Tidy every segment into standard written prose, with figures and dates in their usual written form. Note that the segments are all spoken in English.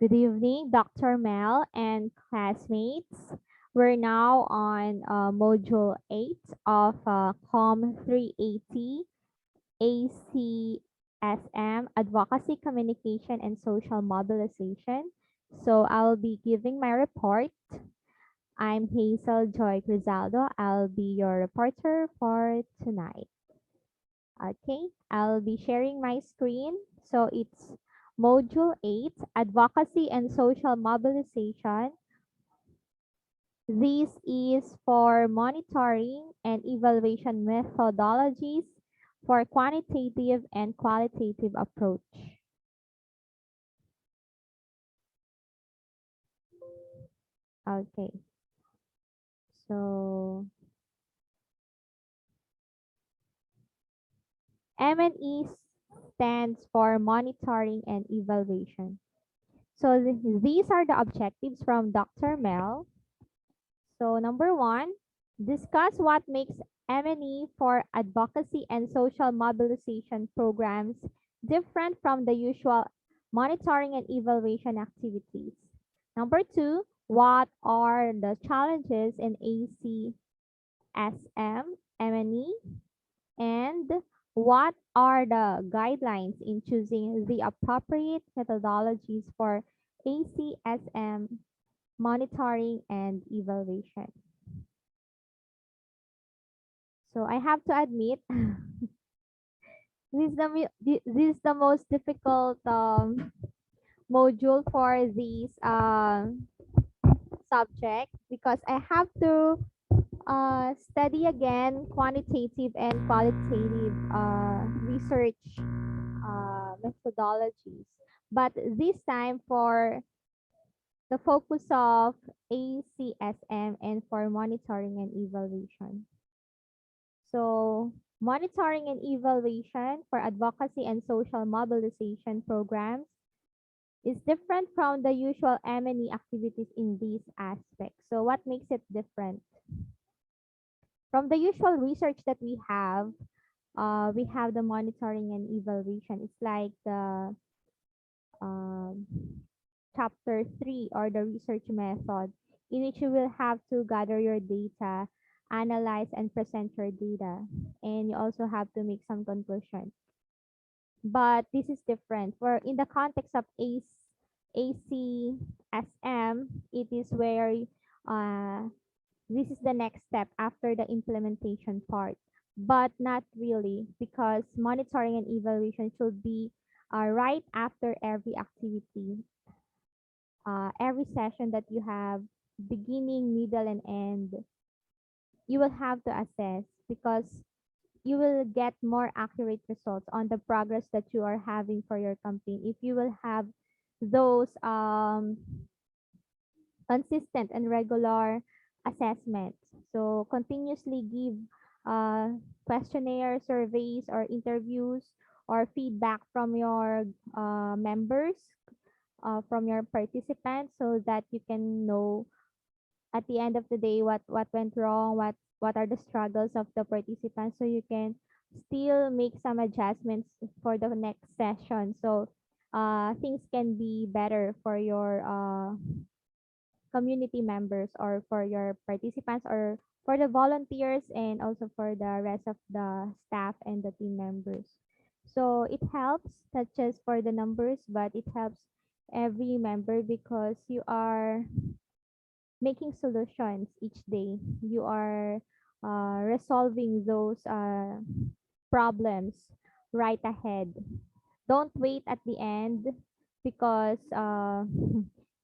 Good evening, Dr. Mel and classmates. We're now on Module 8 of COM380 ACSM, Advocacy, Communication, and Social Mobilization. So I'll be giving my report. I'm Hazel Joy Crizaldo. I'll be your reporter for tonight. Okay, I'll be sharing my screen. So it's Module 8, Advocacy and Social Mobilization. This is for monitoring and evaluation methodologies for quantitative and qualitative approach. Okay, so M&E stands for monitoring and evaluation. So these are the objectives from Dr. Mel. So number one, discuss what makes M&E for advocacy and social mobilization programs different from the usual monitoring and evaluation activities. Number two, what are the challenges in ACSM, M&E, and what are the guidelines in choosing the appropriate methodologies for ACSM monitoring and evaluation. So I have to admit, this is the most difficult module for this subject because I have to study again quantitative and qualitative research methodologies. But this time for the focus of ACSM and for monitoring and evaluation. So monitoring and evaluation for advocacy and social mobilization programs is different from the usual M&E activities in these aspects. So what makes it different? From the usual research that we have the monitoring and evaluation. It's like the um, chapter 3 or the research method in which you will have to gather your data, analyze and present your data, and you also have to make some conclusions. But this is different. For in the context of ACSM, it is where this is the next step after the implementation part, but not really because monitoring and evaluation should be right after every activity, every session that you have, beginning, middle, and end. You will have to assess because you will get more accurate results on the progress that you are having for your campaign if you will have those consistent and regular assessments. So continuously give questionnaire surveys or interviews or feedback from your members, from your participants, so that you can know at the end of the day what went wrong, what are the struggles of the participants, so you can still make some adjustments for the next session, so things can be better for your community members or for your participants or for the volunteers and also for the rest of the staff and the team members. So it helps not just for the numbers, but it helps every member because you are making solutions each day. You are resolving those problems right ahead. Don't wait at the end because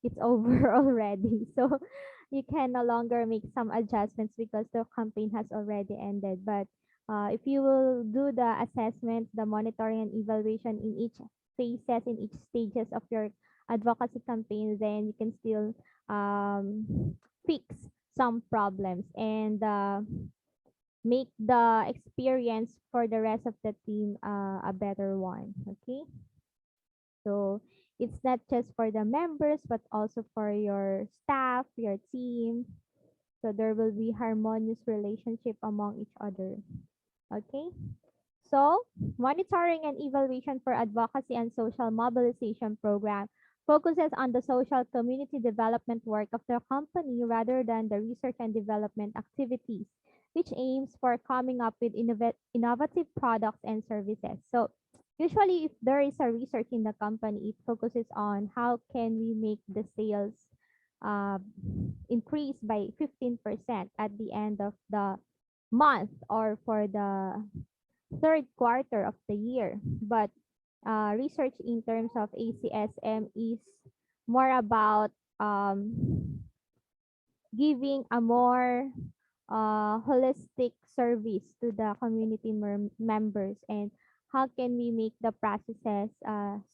it's over already. So you can no longer make some adjustments because the campaign has already ended. But if you will do the assessments, the monitoring and evaluation in each phases, in each stages of your advocacy campaign, then you can still fix some problems and make the experience for the rest of the team a better one. Okay, so it's not just for the members but also for your staff, your team, so there will be harmonious relationship among each other. Okay, so monitoring and evaluation for advocacy and social mobilization program focuses on the social community development work of the company rather than the research and development activities, which aims for coming up with innovative products and services. So usually if there is a research in the company, it focuses on how can we make the sales uh, increase by 15% at the end of the month or for the third quarter of the year. But research in terms of ACSM is more about giving a more holistic service to the community members, and how can we make the processes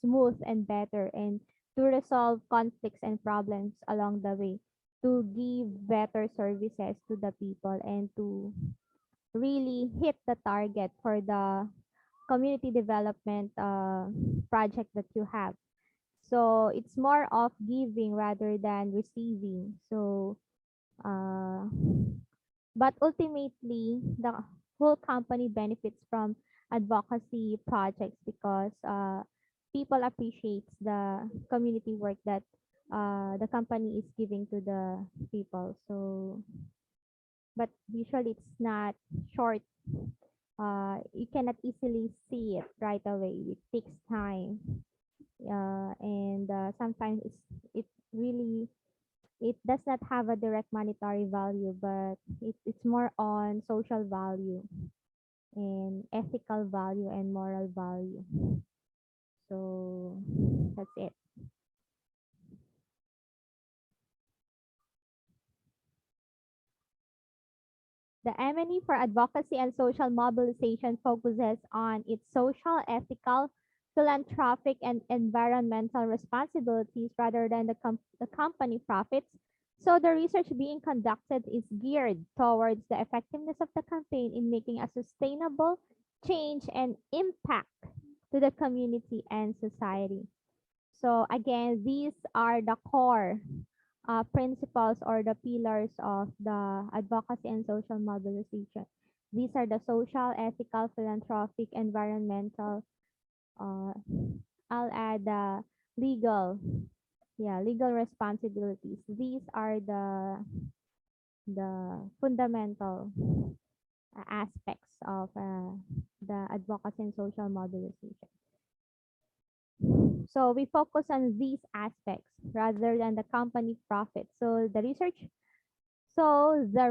smooth and better, and to resolve conflicts and problems along the way, to give better services to the people and to really hit the target for the community development project that you have. So it's more of giving rather than receiving. So, uh, but ultimately, the whole company benefits from advocacy projects because people appreciate the community work that the company is giving to the people. So, but usually it's not short. You cannot easily see it right away. It takes time, and sometimes it really it does not have a direct monetary value, but it's more on social value and ethical value and moral value. So that's it. The M&E for Advocacy and Social Mobilization focuses on its social, ethical, philanthropic, and environmental responsibilities rather than the company profits. So the research being conducted is geared towards the effectiveness of the campaign in making a sustainable change and impact to the community and society. So again, these are the core principles or the pillars of the advocacy and social mobilization. These are the social, ethical, philanthropic, environmental. Uh, I'll add the legal, legal responsibilities. These are the fundamental aspects of the advocacy and social mobilization. So we focus on these aspects rather than the company profit. The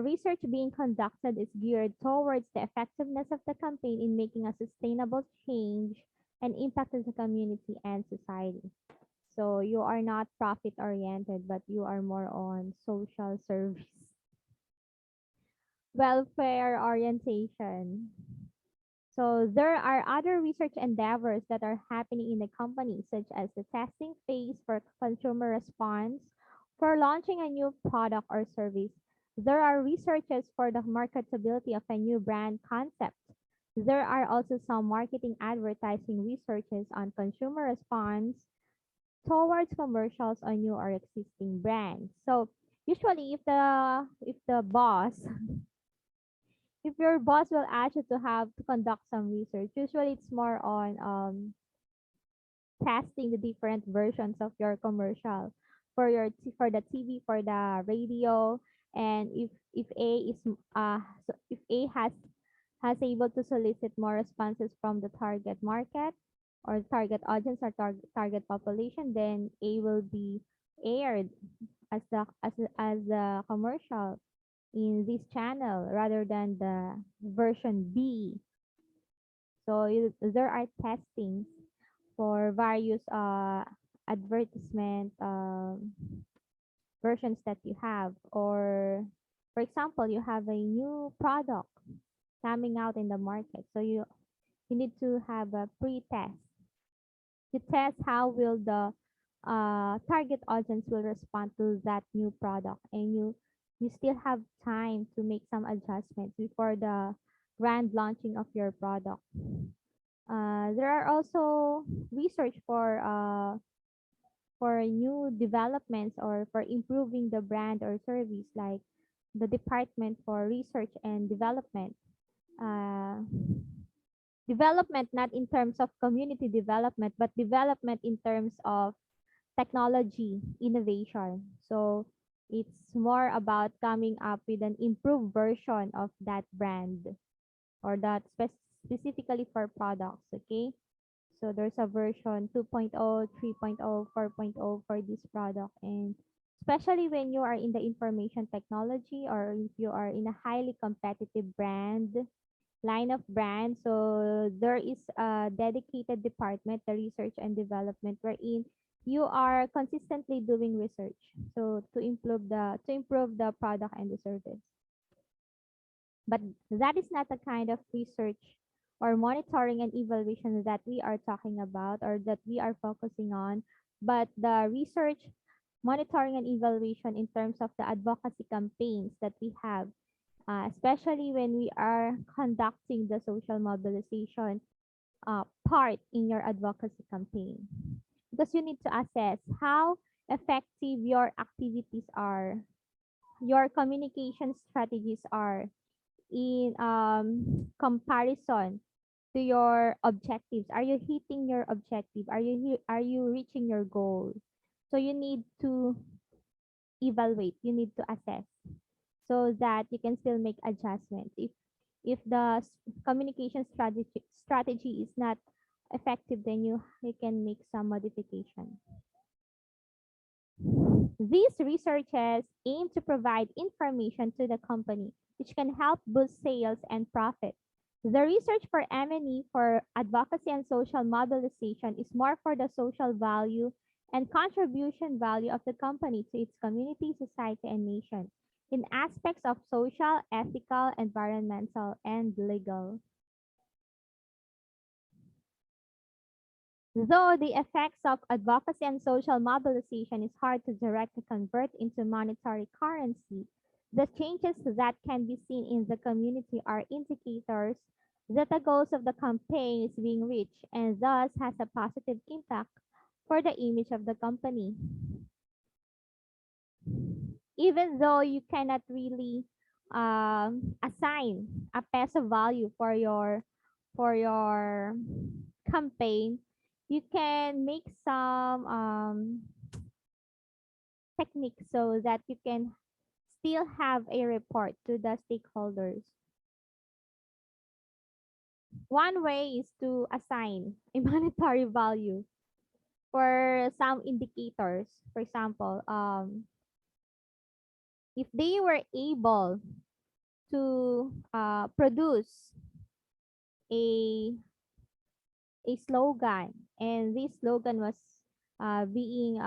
research being conducted is geared towards the effectiveness of the campaign in making a sustainable change and impact to the community and society. So you are not profit oriented, but you are more on social service, welfare orientation. So there are other research endeavors that are happening in the company, such as the testing phase for consumer response, for launching a new product or service. There are researches for the marketability of a new brand concept. There are also some marketing advertising researches on consumer response towards commercials on new or existing brands. So usually if the boss if your boss will ask you to have to conduct some research, usually it's more on testing the different versions of your commercial for for the TV, for the radio, and if A is if A has able to solicit more responses from the target market or target audience or target population, then A will be aired as the commercial in this channel rather than the version B. So there are testings for various advertisement versions that you have. Or for example, you have a new product coming out in the market. So you need to have a pre-test to test how will the target audience will respond to that new product, and you still have time to make some adjustments before the grand launching of your product. There are also research for new developments or for improving the brand or service, like the department for research and development. Uh, Development not in terms of community development, but development in terms of technology innovation. So it's more about coming up with an improved version of that brand or that specifically for products, okay? So there's a version 2.0, 3.0, 4.0 for this product. And especially when you are in the information technology or if you are in a highly competitive line of brand, so there is a dedicated department, the research and development, wherein you are consistently doing research. So to improve the product and the service. But that is not the kind of research or monitoring and evaluation that we are talking about or that we are focusing on, but the research, monitoring, and evaluation in terms of the advocacy campaigns that we have, especially when we are conducting the social mobilization part in your advocacy campaign. Because you need to assess how effective your activities are, your communication strategies are, in comparison to your objectives. Are you hitting your objective? Are you reaching your goal? So you need to evaluate. You need to assess so that you can still make adjustments. If the communication strategy is not effective, then you can make some modification. These researches aim to provide information to the company, which can help boost sales and profit. The research for M&E for advocacy and social mobilization is more for the social value and contribution value of the company to its community, society, and nation in aspects of social, ethical, environmental, and legal. Though the effects of advocacy and social mobilization is hard to directly convert into monetary currency, the changes that can be seen in the community are indicators that the goals of the campaign is being reached and thus has a positive impact for the image of the company. Even though you cannot really assign a peso value for your campaign, you can make some techniques so that you can still have a report to the stakeholders. One way is to assign a monetary value for some indicators. For example, if they were able to produce a a slogan, and this slogan was being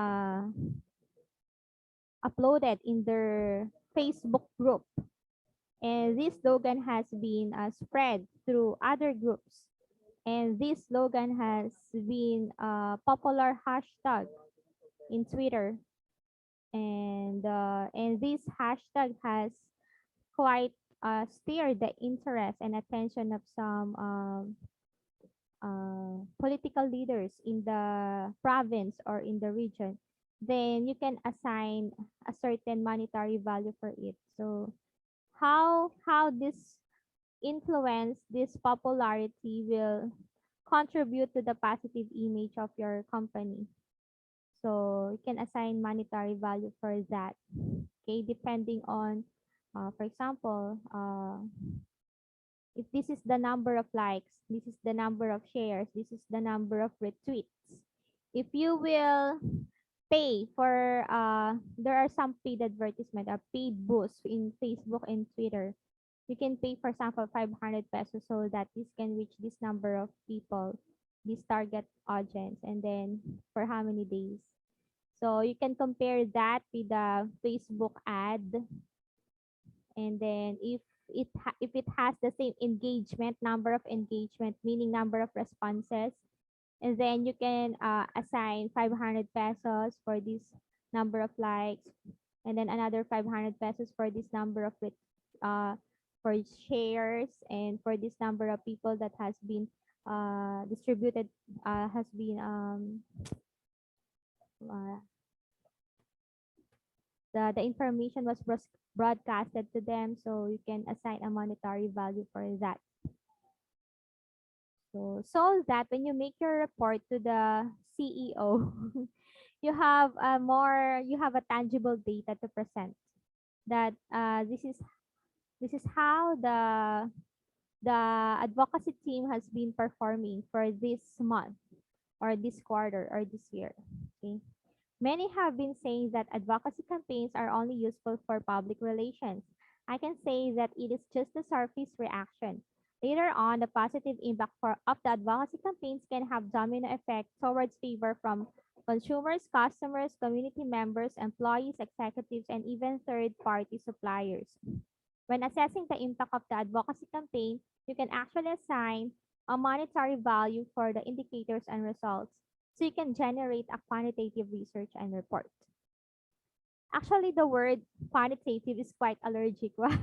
uploaded in their Facebook group, and this slogan has been spread through other groups, and this slogan has been a popular hashtag in Twitter, and this hashtag has quite stirred the interest and attention of some political leaders in the province or in the region, then you can assign a certain monetary value for it. So how this influence, this popularity will contribute to the positive image of your company. So you can assign monetary value for that. Okay, depending on, for example, if this is the number of likes, this is the number of shares, this is the number of retweets. If you will pay for, there are some paid advertisement or paid boosts in Facebook and Twitter. You can pay, for example, 500 pesos so that this can reach this number of people, this target audience, and then for how many days. So you can compare that with the Facebook ad, and then if it has the same engagement, number of engagement, meaning number of responses, and then you can assign 500 pesos for this number of likes, and then another 500 pesos for this number of for shares, and for this number of people that has been distributed, has been uh, the information was broadcasted to them, so you can assign a monetary value for that. So that when you make your report to the CEO, you have you have a tangible data to present that this is how the advocacy team has been performing for this month or this quarter or this year. Okay. Many have been saying that advocacy campaigns are only useful for public relations. I can say that it is just the surface reaction. Later on, the positive impact of the advocacy campaigns can have domino effect towards favor from consumers, customers, community members, employees, executives, and even third-party suppliers. When assessing the impact of the advocacy campaign, you can actually assign a monetary value for the indicators and results, so you can generate a quantitative research and report. Actually, the word quantitative is quite allergic. Why?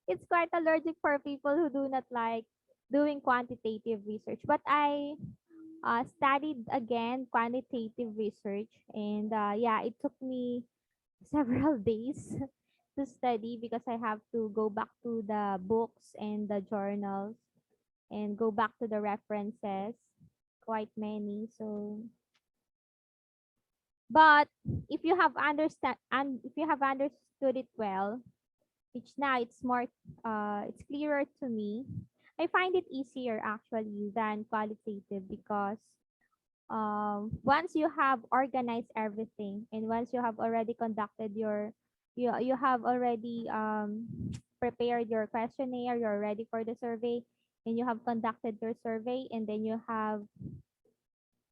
It's quite allergic for people who do not like doing quantitative research. But I studied again quantitative research, and yeah, it took me several days to study because I have to go back to the books and the journals and go back to the references, quite many. So, but if you have understood it well, which now it's more it's clearer to me. I find it easier actually than qualitative because once you have organized everything and once you have already conducted your you have already prepared your questionnaire, you're ready for the survey, and you have conducted your survey, and then you have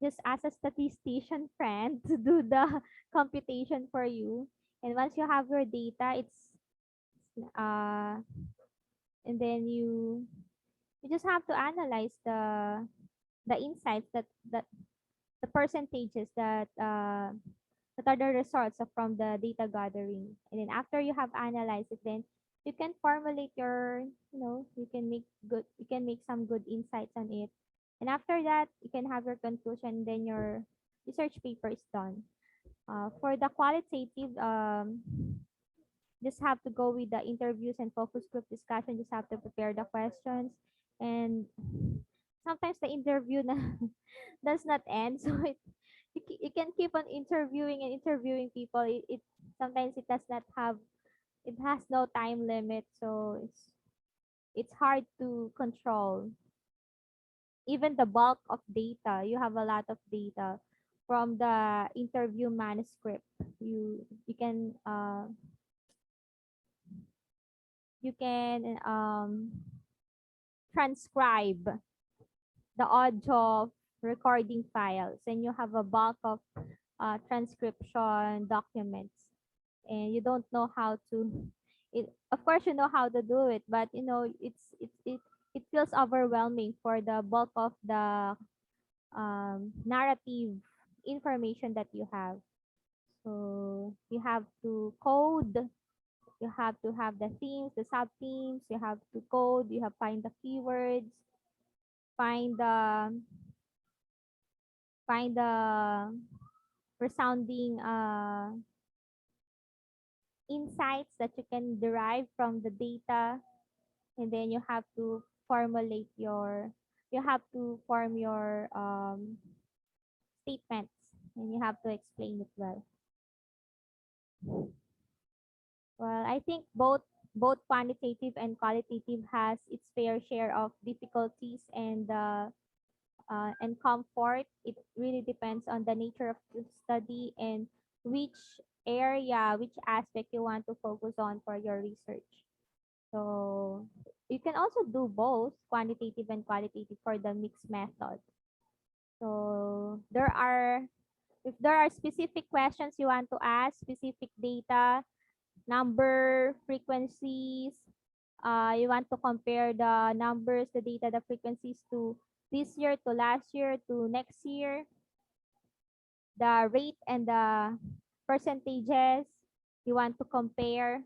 just ask a statistician friend to do the computation for you. And once you have your data, it's uh and then you just have to analyze the insights that the percentages that are the results of, from the data gathering. And then after you have analyzed it, then you can formulate your, you can make some good insights on it. And after that, you can have your conclusion, then your research paper is done. For the qualitative, just have to go with the interviews and focus group discussion. Just have to prepare the questions, and sometimes the interview does not end. So you can keep on interviewing and interviewing people. It sometimes it does not have it has no time limit, so it's hard to control. Even the bulk of data, you have a lot of data from the interview manuscript. You can you can transcribe the audio recording files, and you have a bulk of transcription documents, and you don't know how to it of course you know how to do it, but it feels overwhelming for the bulk of the narrative information that you have. So you have to code, you have to have the themes, the sub themes, you have to code, you have find the keywords, find the resounding insights that you can derive from the data, and then you have to form your statements, and you have to explain it well. Well, I think both quantitative and qualitative has its fair share of difficulties and comfort. It really depends on the nature of the study and which which aspect you want to focus on for your research. So you can also do both quantitative and qualitative for the mixed method. So if there are specific questions you want to ask, specific data, number, frequencies, you want to compare the numbers, the data, the frequencies to this year, to last year, to next year, the rate and the percentages, you want to compare,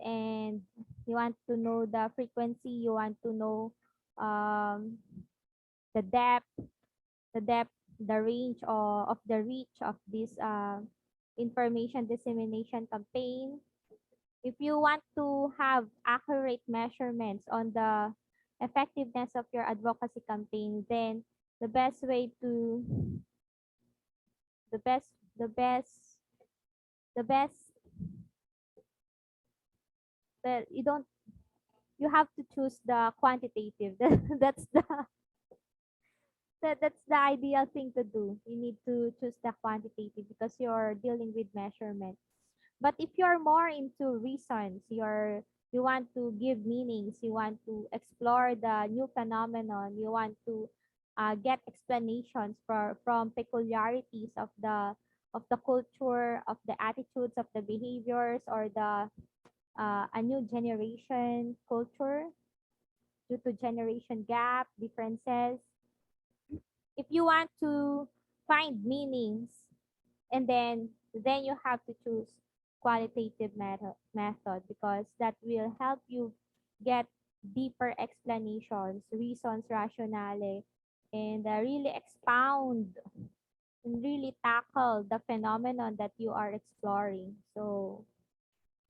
and you want to know the frequency, you want to know um, the depth, the depth, the range of the reach of this information dissemination campaign. If you want to have accurate measurements on the effectiveness of your advocacy campaign, then the best way the best, the best, the best. Well, you have to choose the quantitative. That's that's the ideal thing to do. You need to choose the quantitative because you're dealing with measurement. But if you're more into reasons, you want to give meanings, you want to explore the new phenomenon, you want to get explanations from peculiarities of the culture, of the attitudes, of the behaviors, or the a new generation culture due to generation gap differences. If you want to find meanings, and then you have to choose qualitative method because that will help you get deeper explanations, reasons, rationale, and really expound and really tackle the phenomenon that you are exploring. So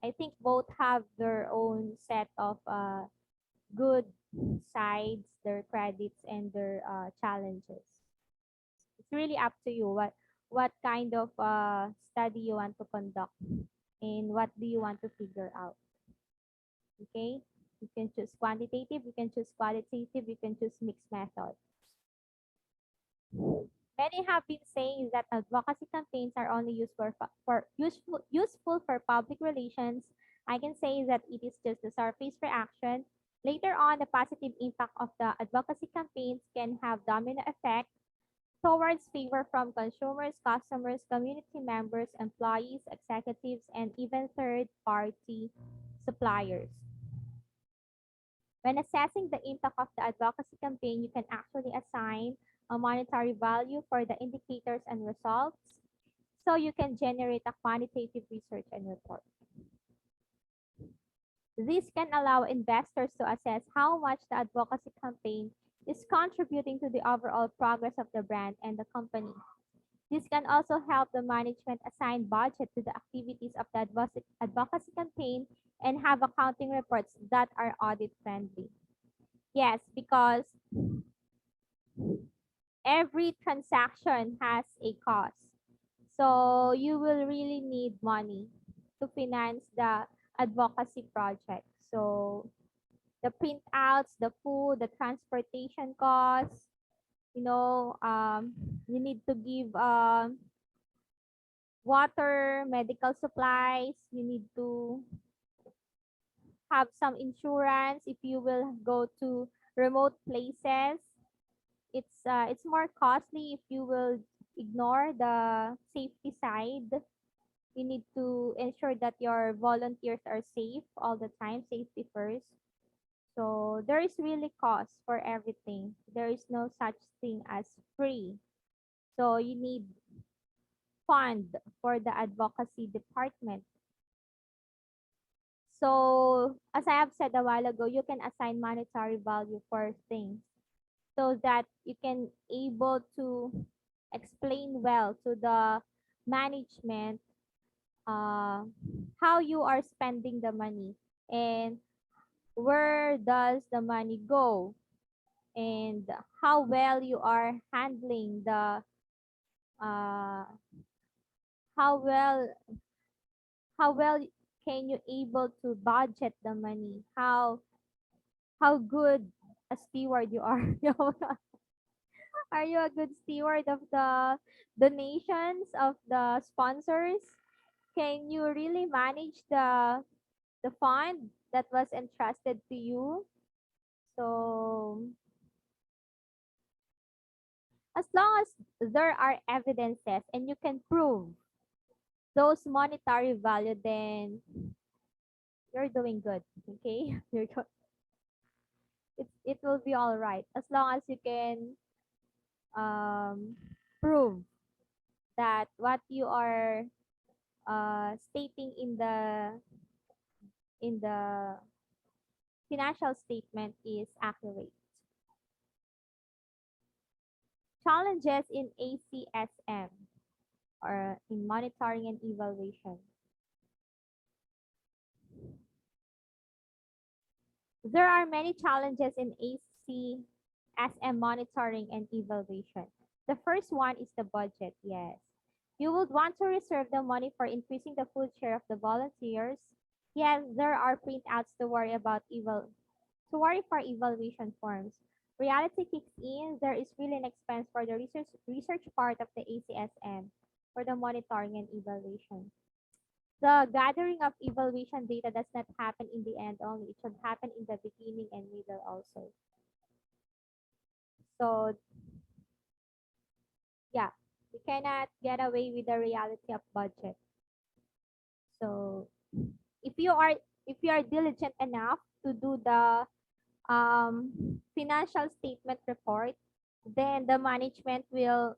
I think both have their own set of good sides, their credits, and their challenges. It's really up to you what kind of study you want to conduct and what do you want to figure out. Okay, you can choose quantitative, you can choose qualitative, you can choose mixed method. Many have been saying that advocacy campaigns are only useful for public relations. I can say that it is just the surface reaction. Later on, the positive impact of the advocacy campaigns can have domino effect towards favor from consumers, customers, community members, employees, executives, and even third-party suppliers. When assessing the impact of the advocacy campaign, you can actually assign a monetary value for the indicators and results, so you can generate a quantitative research and report. This can allow investors to assess how much the advocacy campaign is contributing to the overall progress of the brand and the company. This can also help the management assign budget to the activities of the advocacy campaign and have accounting reports that are audit friendly. Yes, because every transaction has a cost. So you will really need money to finance the advocacy project. So the printouts, the food, the transportation costs, you need to give water, medical supplies. You need to have some insurance if you will go to remote places. It's more costly if you will ignore the safety side. You need to ensure that your volunteers are safe all the time, safety first. So there is really cost for everything. There is no such thing as free. So you need fund for the advocacy department. So as I have said a while ago, you can assign monetary value for things so that you can able to explain well to the management how you are spending the money and where does the money go and how well you are handling the uh, how well how well can you able to budget the money, how good a steward you are. Are you a good steward of the donations of the sponsors? Can you really manage the fund that was entrusted to you? So as long as there are evidences and you can prove those monetary value, then you're doing good. Okay, it will be all right as long as you can prove that what you are stating in the financial statement is accurate. Challenges in ACSM or in monitoring and evaluation. There are many challenges in ACSM monitoring and evaluation. The first one is the budget, yes. You would want to reserve the money for increasing the food share of the volunteers. Yes, there are printouts to worry for evaluation forms. Reality kicks in. There is really an expense for the research part of the ACSM for the monitoring and evaluation. The gathering of evaluation data does not happen in the end only. It should happen in the beginning and middle also. So yeah, you cannot get away with the reality of budget. So if you are if you are diligent enough to do the financial statement report, then the management will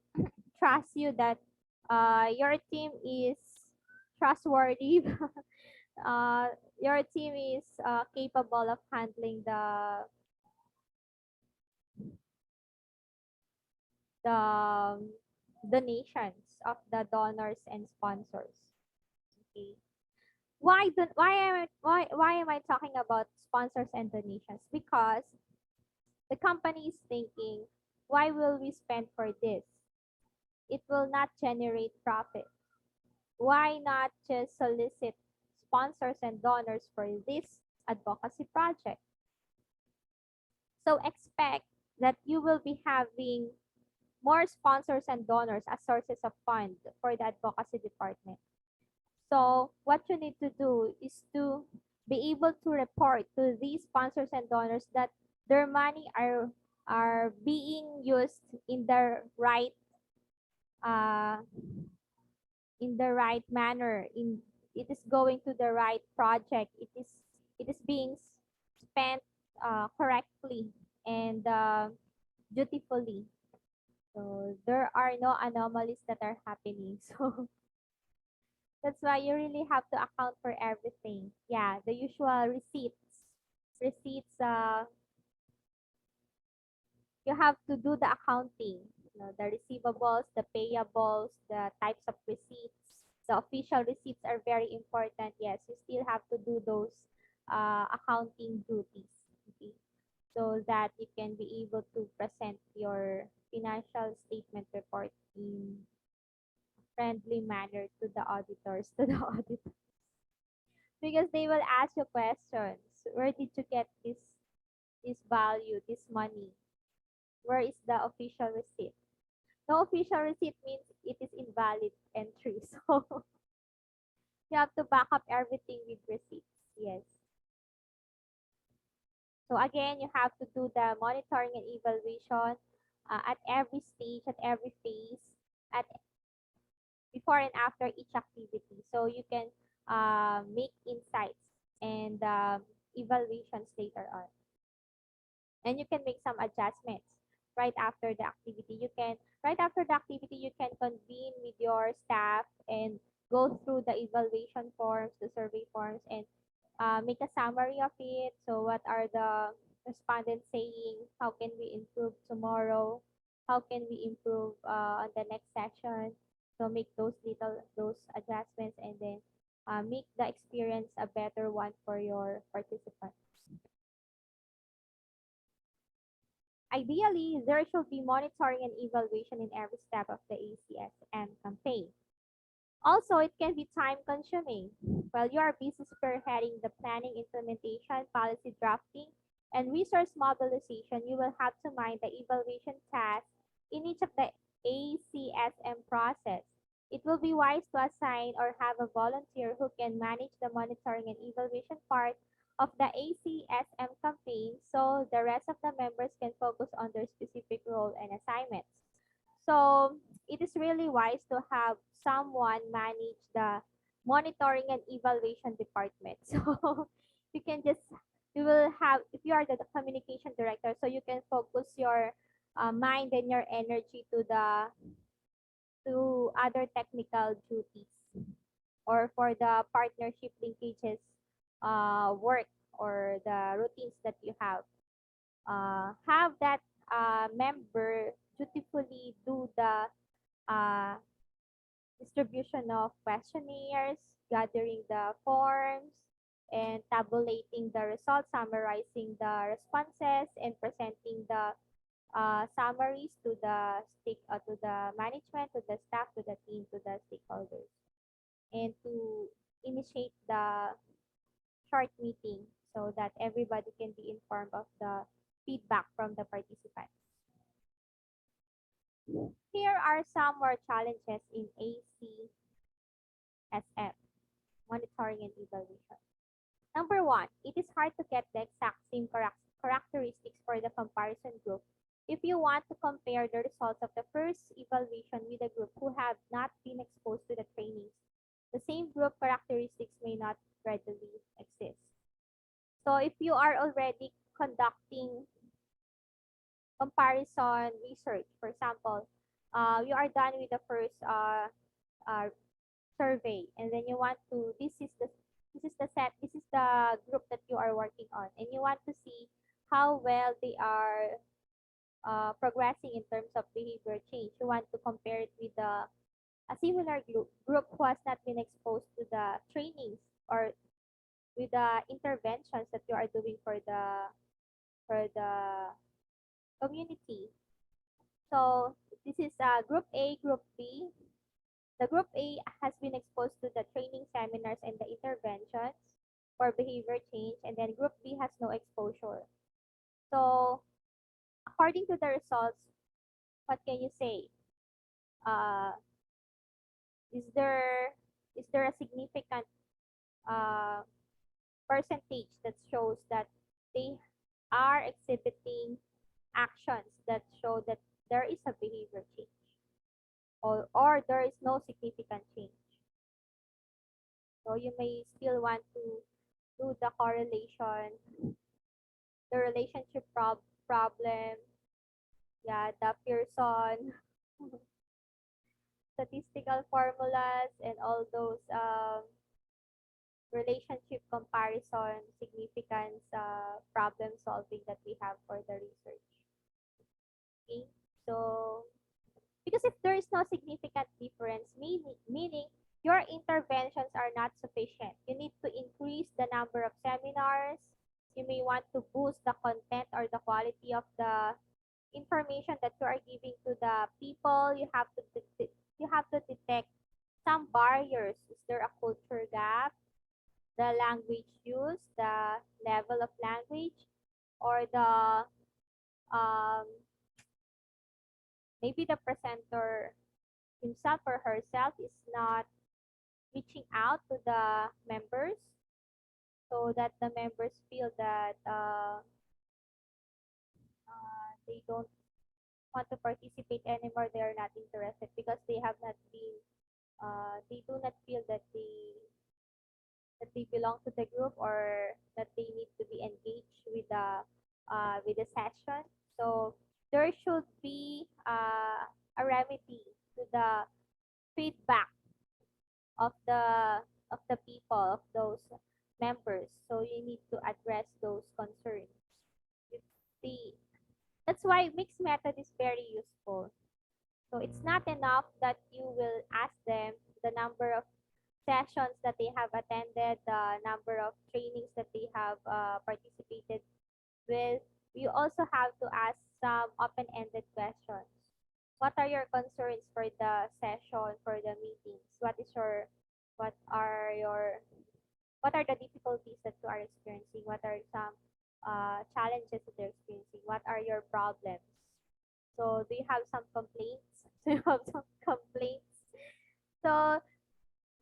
trust you that your team is trustworthy. uh, your team is capable of handling the donations of the donors and sponsors. Okay. Why am I talking about sponsors and donations? Because the company is thinking, why will we spend for this? It will not generate profit. Why not just solicit sponsors and donors for this advocacy project? So expect that you will be having more sponsors and donors as sources of fund for the advocacy department. So what you need to do is to be able to report to these sponsors and donors that their money are being used uh, in the right manner. It is going to the right project. It is being spent correctly and dutifully. So there are no anomalies that are happening. So that's why you really have to account for everything. Yeah, the usual receipts. Receipts, you have to do the accounting. The receivables, the payables, the types of receipts. The official receipts are very important. Yes, you still have to do those accounting duties. Okay? So that you can be able to present your financial statement report in friendly manner to the auditors, to the auditors. Because they will ask you questions. Where did you get this value, this money? Where is the official receipt? No official receipt means it is invalid entry. So you have to back up everything with receipts. Yes. So again, you have to do the monitoring and evaluation at every stage, at every phase, at before and after each activity. So you can make insights and evaluations later on. And you can make some adjustments right after the activity. Right after the activity, you can convene with your staff and go through the evaluation forms, the survey forms, and make a summary of it. So what are the respondents saying? How can we improve tomorrow? How can we improve on the next session? So make those adjustments and then make the experience a better one for your participants. Ideally, there should be monitoring and evaluation in every step of the ACSM campaign. Also, it can be time consuming. While you are busy spearheading the planning, implementation, policy drafting, and resource mobilization, you will have to mind the evaluation tasks in each of the ACSM process. It will be wise to assign or have a volunteer who can manage the monitoring and evaluation part of the ACSM campaign so the rest of the members can focus on their specific role and assignments. So it is really wise to have someone manage the monitoring and evaluation department. So you can just you will have if you are the communication director, so you can focus your mind and your energy to other technical duties or for the partnership linkages work or the routines that you have. Have that member dutifully do the uh, distribution of questionnaires, gathering the forms, and tabulating the results, summarizing the responses, and presenting the summaries to the management, to the staff, to the team, to the stakeholders, and to initiate the short meeting so that everybody can be informed of the feedback from the participants. Here are some more challenges in ACSM, monitoring and evaluation. Number one, it is hard to get the exact same characteristics for the comparison group. If you want to compare the results of the first evaluation with a group who have not been exposed to the trainings, the same group characteristics may not readily exist. So if you are already conducting comparison research, for example, you are done with the first uh, survey, and then you want to this is the group that you are working on, and you want to see how well they are progressing in terms of behavior change. You want to compare it with a similar group who has not been exposed to the trainings or with the interventions that you are doing for the community. So this is group A, group B. The group A has been exposed to the training seminars and the interventions for behavior change, and then group B has no exposure. So according to the results, what can you say? Uh, is there a significant uh, percentage that shows that they are exhibiting actions that show that there is a behavior change, or there is no significant change? So you may still want to do the correlation, the relationship problem, yeah, the Pearson statistical formulas, and all those relationship comparison, significance, problem solving that we have for the research. Okay, so because if there is no significant difference, meaning your interventions are not sufficient. You need to increase the number of seminars. You may want to boost the content or the quality of the information that you are giving to the people. You have to detect some barriers. Is there a culture gap? The language used, the level of language, or the um, maybe the presenter himself or herself is not reaching out to the members so that the members feel that they don't want to participate anymore. They are not interested because they have not been they do not feel that they belong to the group, or that they need to be engaged with the session. So there should be a remedy to the feedback of the people, of those members. So you need to address those concerns. You see, that's why mixed method is very useful. So it's not enough that you will ask them the number of sessions that they have attended, the number of trainings that they have participated with. You also have to ask some open-ended questions. What are your concerns for the session, for the meetings? What are your, what are the difficulties that you are experiencing? What are some challenges that you're experiencing? What are your problems? So do you have some complaints? Do you have some complaints? So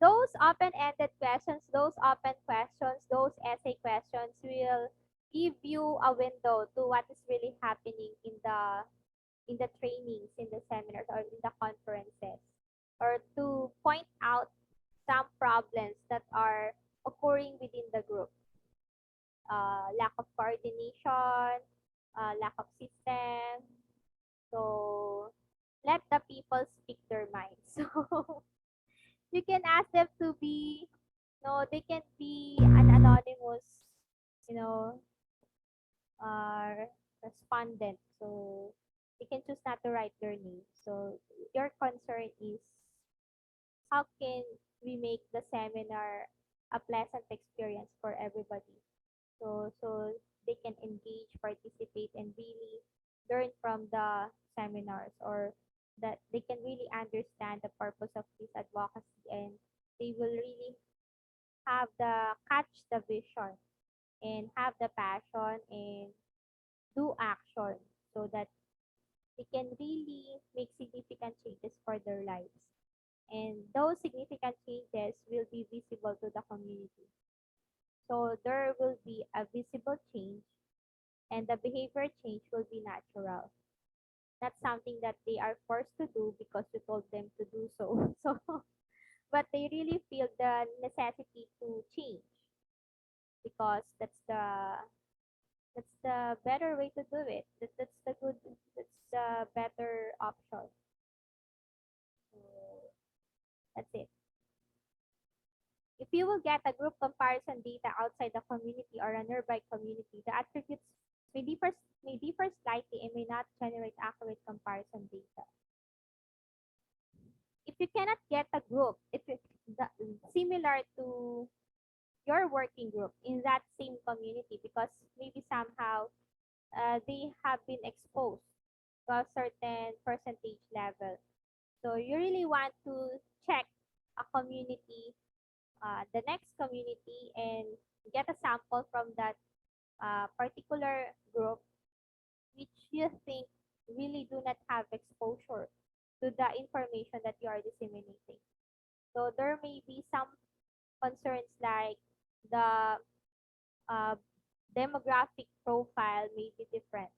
those open-ended questions, those open questions, those essay questions will give you a window to what is really happening in the trainings, in the seminars, or in the conferences, or to point out some problems that are occurring within the group. Lack of coordination, lack of system. So let the people speak their minds. So you can ask them to be, no, they can be an anonymous, you know, respondent. So they can choose not to write their name. So your concern is how can we make the seminar a pleasant experience for everybody? So they can engage, participate, and really learn from the seminars, or that they can really understand the purpose of this advocacy, and they will really have the catch the vision and have the passion and do action so that they can really make significant changes for their lives. And those significant changes will be visible to the community. So there will be a visible change, and the behavior change will be natural. Not something that they are forced to do because you told them to do so. So, but they really feel the necessity to change because that's the better way to do it. That's the better option. So that's it. If you will get a group comparison data outside the community or a nearby community, the attributes may differ, may differ slightly and may not generate accurate comparison data. If you cannot get a group, if it's similar to your working group in that same community, because maybe somehow they have been exposed to a certain percentage level. So you really want to check a community, the next community, and get a sample from that particular group which you think really do not have exposure to the information that you are disseminating. So there may be some concerns like the uh, demographic profile may be different,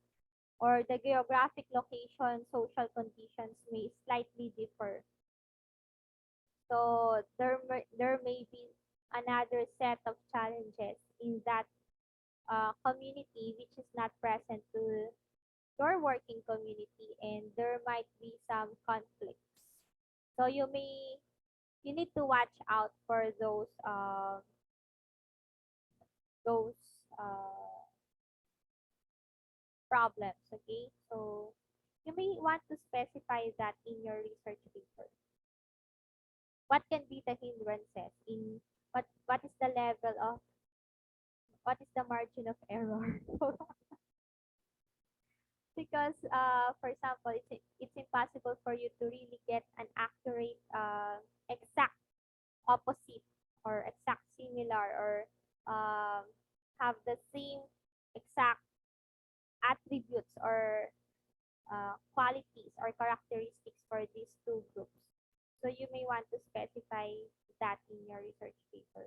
or the geographic location, social conditions may slightly differ. So there may be another set of challenges in that community which is not present to your working community, and there might be some conflicts. So you need to watch out for those uh, problems. Okay, so you may want to specify that in your research paper. What can be the hindrances in what is the level of what is the margin of error? Because for example, it's impossible for you to really get an accurate exact opposite or exact similar, or um, have the same exact attributes or qualities or characteristics for these two groups. So you may want to specify that in your research paper.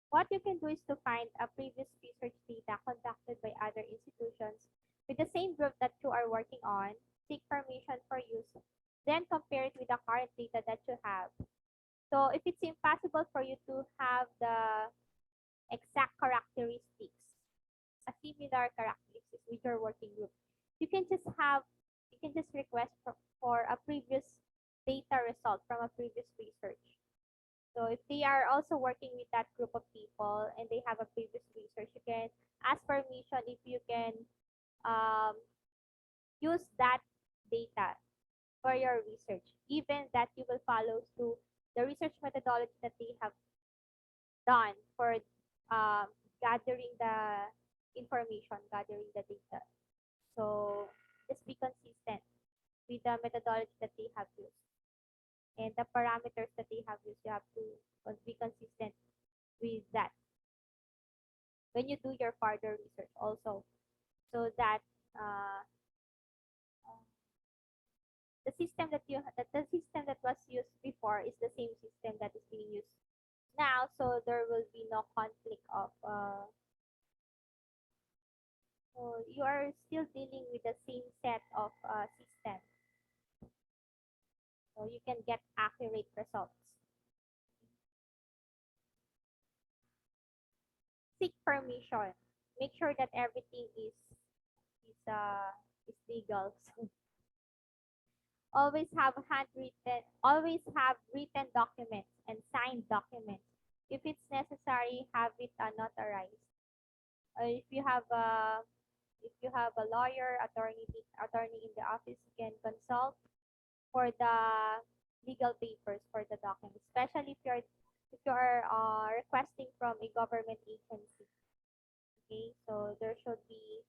What you can do is to find a previous research data conducted by other institutions with the same group that you are working on, seek permission for use, then compare it with the current data that you have. So if it's impossible for you to have the exact characteristics, a similar characteristics with your working group, you can just have you can just request for a previous data result from a previous research. So if they are also working with that group of people and they have a previous research, you can ask permission if you can um, use that data for your research, even that you will follow through the research methodology that they have done for um, gathering the information, gathering the data. So just be consistent with the methodology that they have used and the parameters that they have used. You have to be consistent with that when you do your further research also, so that uh, the system that was used before is the same system that is being used now, so there will be no conflict of so you are still dealing with the same set of systems, so you can get accurate results. Seek permission. Make sure that everything is legal. Always have written documents and signed documents. If it's necessary, have it notarized. If you have a lawyer, attorney in the office, you can consult for the legal papers for the documents, especially if you're requesting from a government agency. Okay, so there should be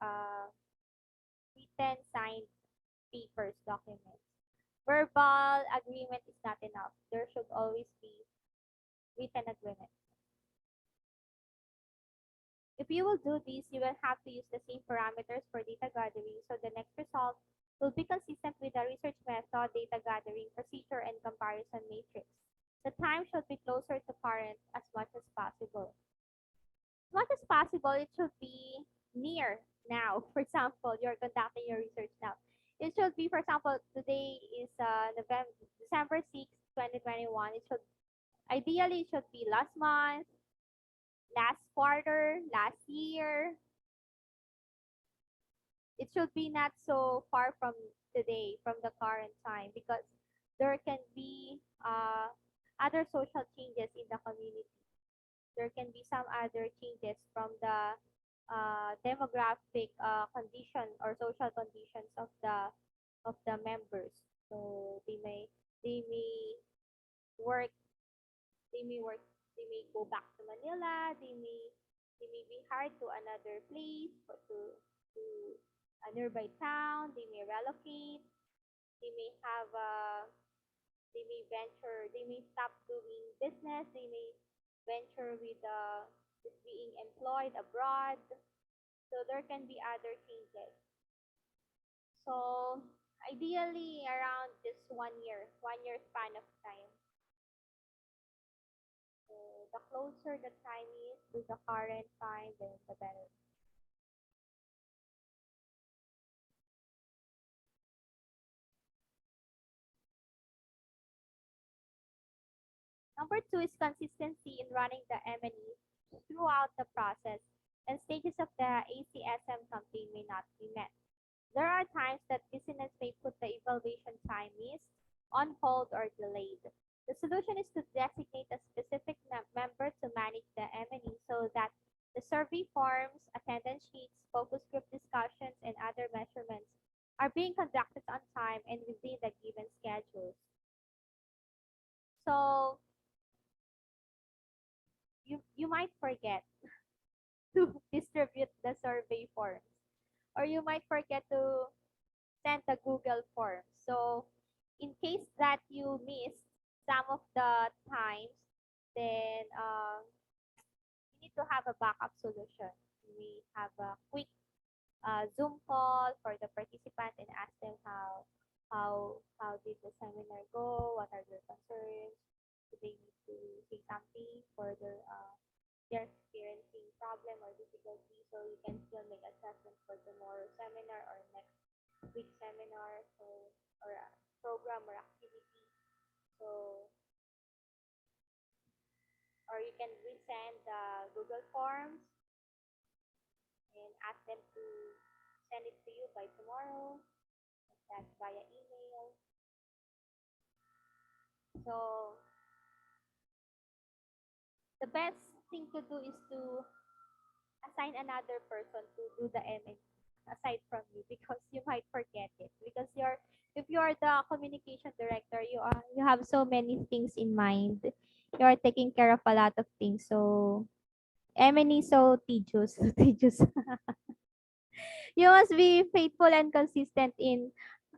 written, signed papers, documents. Verbal agreement is not enough. There should always be written agreement. If you will do this, you will have to use the same parameters for data gathering, so the next result will be consistent with the research method, data gathering, procedure, and comparison matrix. The time should be closer to current as much as possible. As much as possible, it should be near now. For example, you're conducting your research now. It should be, for example, today is December 6, 2021. It should ideally it should be last month, last quarter, last year. It should be not so far from today, from the current time, because there can be other social changes in the community. There can be some other changes from the demographic condition or social conditions of the members. So they may work they may work they may go back to Manila. They may be hired to another place or to a nearby town. They may relocate. They may have they may venture. They may stop doing business. They may venture with being employed abroad. So there can be other changes. So ideally around just 1 year span of time. So the closer the time is to the current time, then the better. Number two is consistency in running the M&E throughout the process, and stages of the ACSM campaign may not be met. There are times that business may put the evaluation time missed, on hold, or delayed. The solution is to designate a specific member to manage the M&E so that the survey forms, attendance sheets, focus group discussions, and other measurements are being conducted on time and within the given schedules. So you might forget to distribute the survey forms, or you might forget to send the Google form. So in case that you missed some of the times, then you need to have a backup solution. We have a quick Zoom call for the participants and ask them how did the seminar go, what are their concerns, do they need to say something for they're experiencing problem or difficulty, so you can still make assessment for tomorrow's seminar or next week's seminar, so or program or activity. So or you can resend the Google Forms and ask them to send it to you by tomorrow. That's via email. So the best thing to do is to assign another person to do the MN aside from you, because you might forget it, because if you're the communication director, you have so many things in mind. You are taking care of a lot of things. So MN is so tedious. Tedious. You must be faithful and consistent in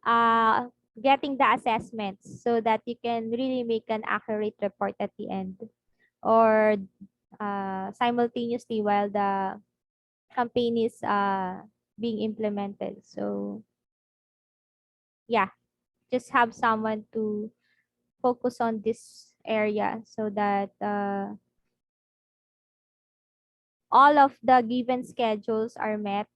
uh, getting the assessments so that you can really make an accurate report at the end, or simultaneously while the campaign is being implemented. So yeah, just have someone to focus on this area so that all of the given schedules are met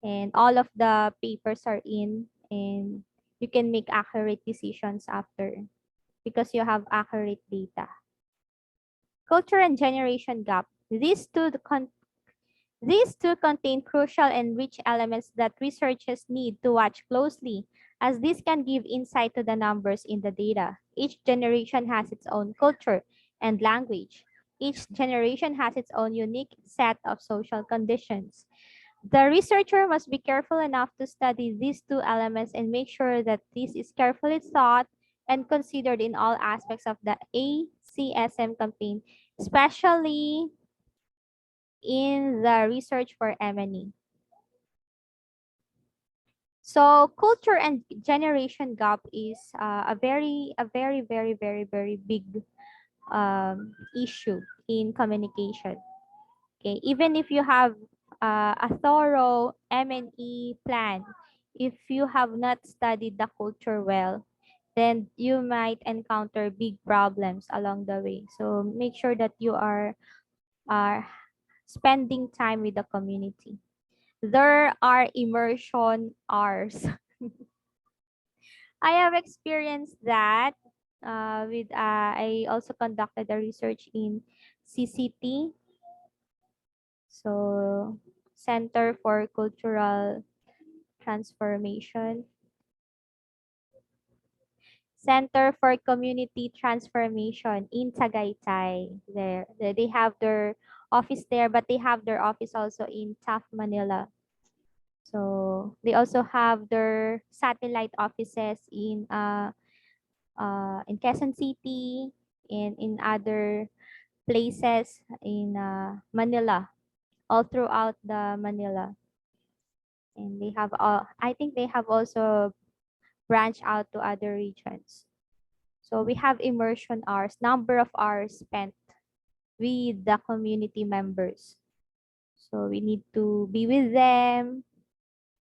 and all of the papers are in, and you can make accurate decisions after because you have accurate data. Culture and generation gap. These two contain crucial and rich elements that researchers need to watch closely, as this can give insight to the numbers in the data. Each generation has its own culture and language. Each generation has its own unique set of social conditions. The researcher must be careful enough to study these two elements and make sure that this is carefully thought and considered in all aspects of the ACSM campaign, especially in the research for M&E. So culture and generation gap is a very big issue in communication. Okay, even if you have a thorough M&E plan, if you have not studied the culture well, then you might encounter big problems along the way. So make sure that you are spending time with the community. There are immersion hours. I have experienced that with I also conducted a research in CCT, so Center for Cultural Transformation, Center for Community Transformation in Tagaytay. They have their office there, but they have their office also in Taft, Manila. So they also have their satellite offices in Quezon City and in other places in Manila, all throughout the Manila. And they have I think they have also branched out to other regions. So we have immersion hours, number of hours spent with the community members. So we need to be with them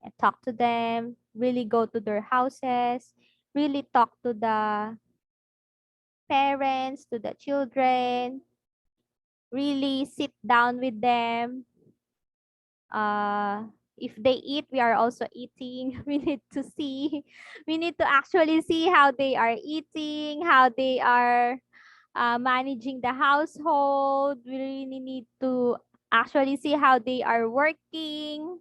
and talk to them, really go to their houses, really talk to the parents, to the children, really sit down with them. If they eat, we are also eating. We need to actually see how they are eating, how they are managing the household. We really need to actually see how they are working.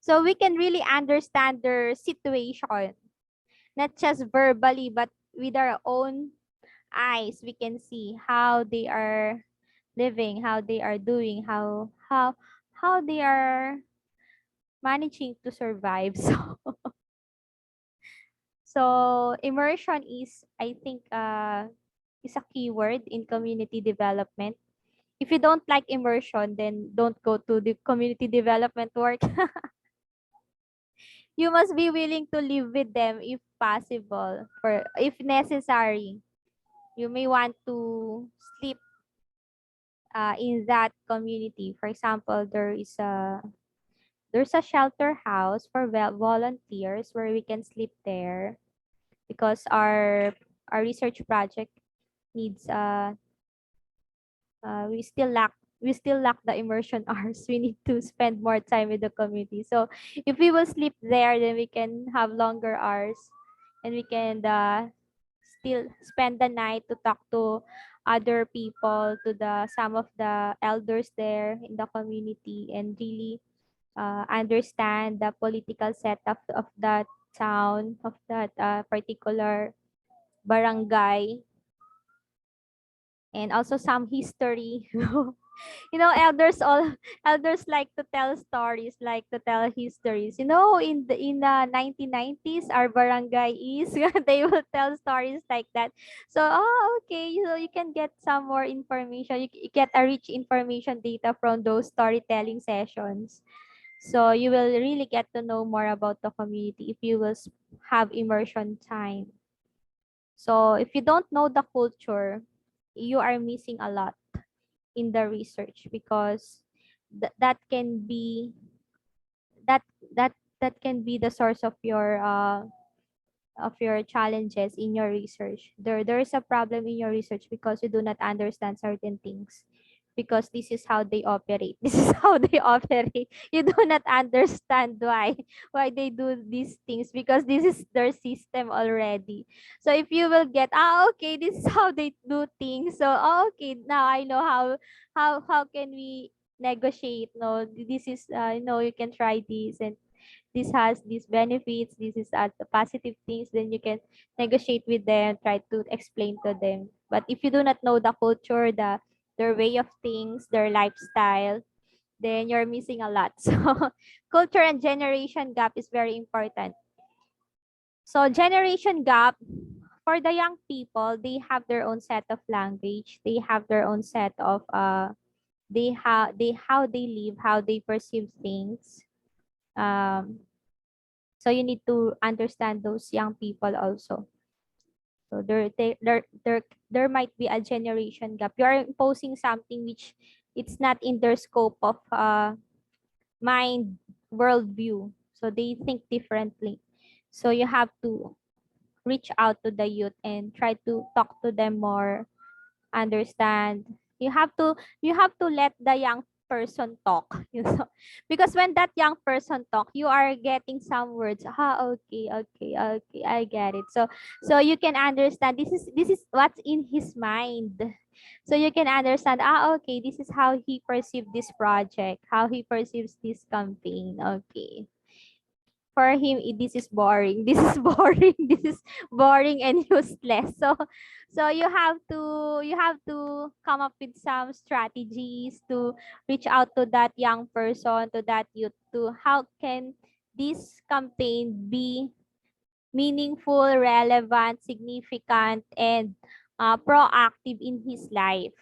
So we can really understand their situation, not just verbally, but with our own eyes. We can see how they are living, how they are doing, how they are managing to survive. So immersion is, I think, is a keyword in community development. If you don't like immersion, then don't go to the community development work. You must be willing to live with them if possible, or if necessary. You may want to sleep in that community. For example, there's a shelter house for volunteers where we can sleep there because our research project needs we still lack the immersion hours. We need to spend more time with the community. So if we will sleep there, then we can have longer hours and we can still spend the night to talk to other people, to the some of the elders there in the community, and really understand the political setup of that town, of that particular barangay, and also some history. Elders like to tell stories, like to tell histories. In the 1990s, our barangay is they will tell stories like that. So, okay, so you can get some more information. You get a rich information data from those storytelling sessions. So you will really get to know more about the community if you will have immersion time. So if you don't know the culture, you are missing a lot in the research because that can be that that that can be the source of your challenges in your research. There is a problem in your research because you do not understand certain things, because this is how they operate. This is how they operate. You do not understand why they do these things, because this is their system already. So if you will get, okay, this is how they do things. So okay, now I know how can we negotiate. No, this is you can try this, and this has these benefits, this is the positive things, then you can negotiate with them, try to explain to them. But if you do not know the culture, their way of things, their lifestyle, then you're missing a lot. So culture and generation gap is very important. So generation gap, for the young people, they have their own set of language, they have their own set of they how they live, how they perceive things. um So you need to understand those young people also. So there might be a generation gap. You are imposing something which it's not in their scope of mind worldview. So they think differently. So you have to reach out to the youth and try to talk to them more, understand. You have to let the young person talk, because when that young person talk, you are getting some words. Okay, okay, okay, I get it. So you can understand this is what's in his mind. So you can understand, okay, this is how he perceived this project, how he perceives this campaign. Okay, for him, this is boring. This is boring. This is boring and useless. So you have to come up with some strategies to reach out to that young person, to that youth, to how can this campaign be meaningful, relevant, significant, and proactive in his life,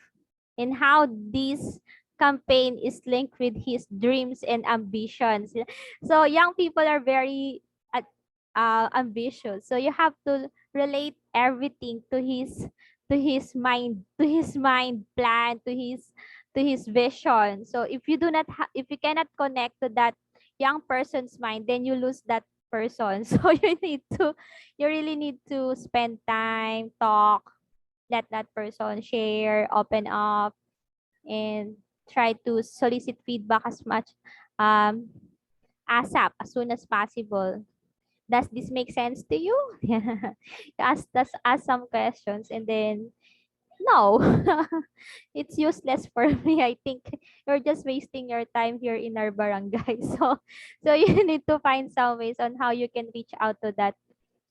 and how this campaign is linked with his dreams and ambitions. So young people are very ambitious. So you have to relate everything to his mind plan, to his vision. So if you cannot connect to that young person's mind, then you lose that person. So you really need to spend time, talk, let that person share, open up, and try to solicit feedback as much um ASAP, as soon as possible. Does this make sense to you? Ask some questions, and then no. It's useless for me. I think you're just wasting your time here in our barangay. So you need to find some ways on how you can reach out to that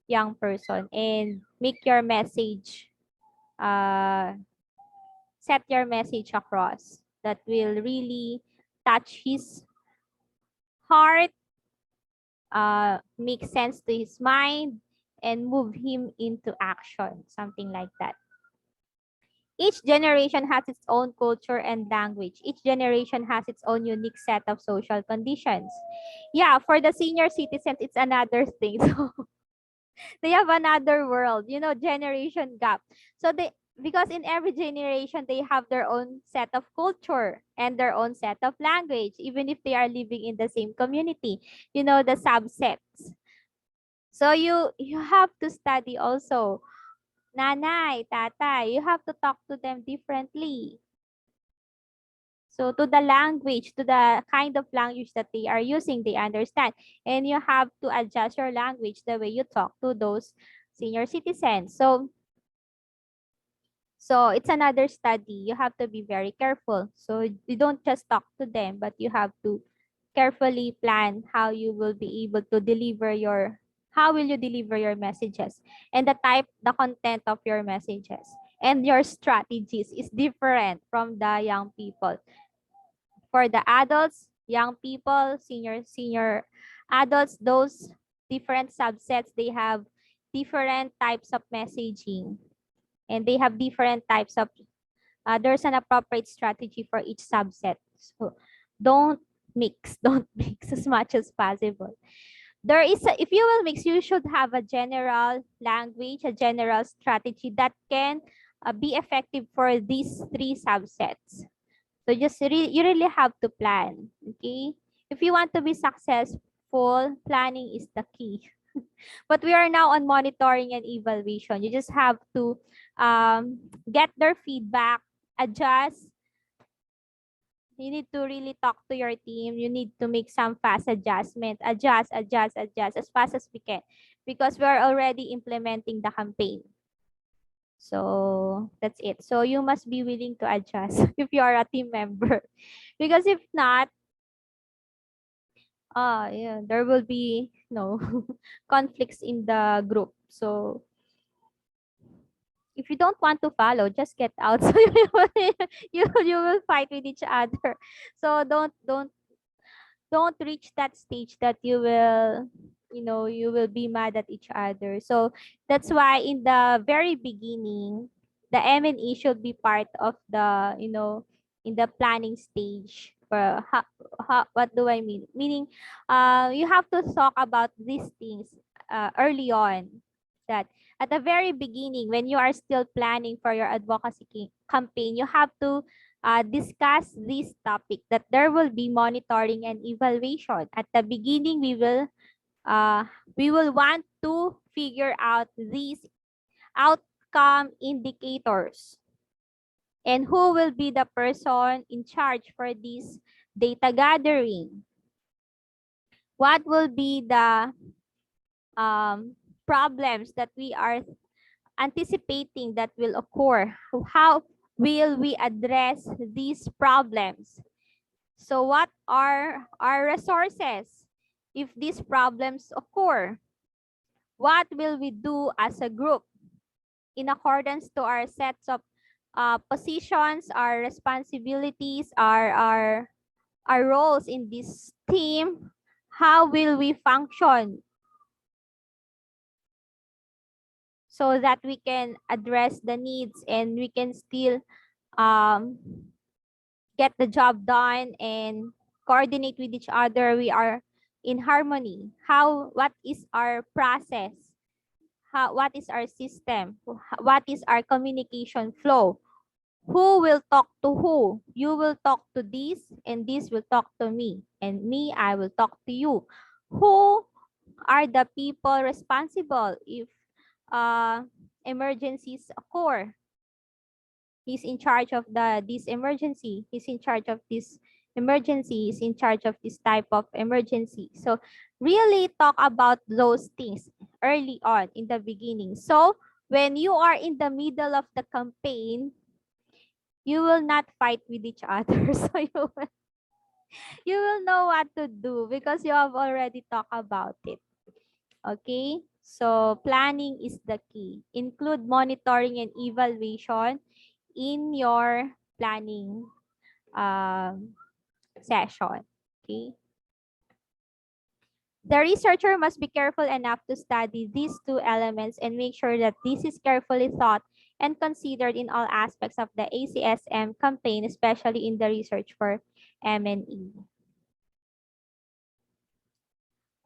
young person and make your message, uh set your message across that will really touch his heart, make sense to his mind, and move him into action, something like that. Each generation has its own culture and language. Each generation has its own unique set of social conditions. Yeah, for the senior citizens, it's another thing. So they have another world, generation gap. So because in every generation they have their own set of culture and their own set of language, even if they are living in the same community, the subsets. So you have to study also. Nanay, tatay, you have to talk to them differently. So to the language, to the kind of language that they are using, they understand. And you have to adjust your language the way you talk to those senior citizens. So it's another study. You have to be very careful. So you don't just talk to them, but you have to carefully plan how you will be able to how will you deliver your messages, and the content of your messages, and your strategies is different from the young people. For the adults, young people, senior adults, those different subsets, they have different types of messaging, and they have different types of there's an appropriate strategy for each subset. So don't mix, don't mix as much as possible. If you will mix, you should have a general language, a general strategy that can be effective for these three subsets. So you really have to plan, okay? If you want to be successful, planning is the key. But we are now on monitoring and evaluation. You just have to get their feedback, adjust. You need to really talk to your team. You need to make some fast adjustment. Adjust as fast as we can, because we are already implementing the campaign. So that's it. So you must be willing to adjust if you are a team member. Because if not, yeah, there will be no conflicts in the group. So if you don't want to follow, just get out. So you will fight with each other. So don't reach that stage that you will be mad at each other. So that's why in the very beginning, the M&E should be part of the in the planning stage for what do I mean? Meaning, you have to talk about these things early on. That at the very beginning, when you are still planning for your advocacy campaign, you have to discuss this topic that there will be monitoring and evaluation. At the beginning, we will want to figure out these outcome indicators and who will be the person in charge for this data gathering. What will be the problems that we are anticipating that will occur? How will we address these problems? So what are our resources if these problems occur? What will we do as a group in accordance to our sets of positions, our responsibilities, our roles in this team? How will we function so that we can address the needs and we can still um, get the job done and coordinate with each other? We are in harmony. What is our process? What is our system? What is our communication flow? Who will talk to who? You will talk to this, and this will talk to me. And me, I will talk to you. Who are the people responsible if emergencies occur? He's in charge of this emergency. He's in charge of this emergency. He's in charge of this type of emergency. So really talk about those things early on in the beginning. So when you are in the middle of the campaign, you will not fight with each other. So you will know what to do because you have already talked about it. Okay? So planning is the key. Include monitoring and evaluation in your planning session. Okay? The researcher must be careful enough to study these two elements and make sure that this is carefully thought and considered in all aspects of the ACSM campaign, especially in the research for M&E.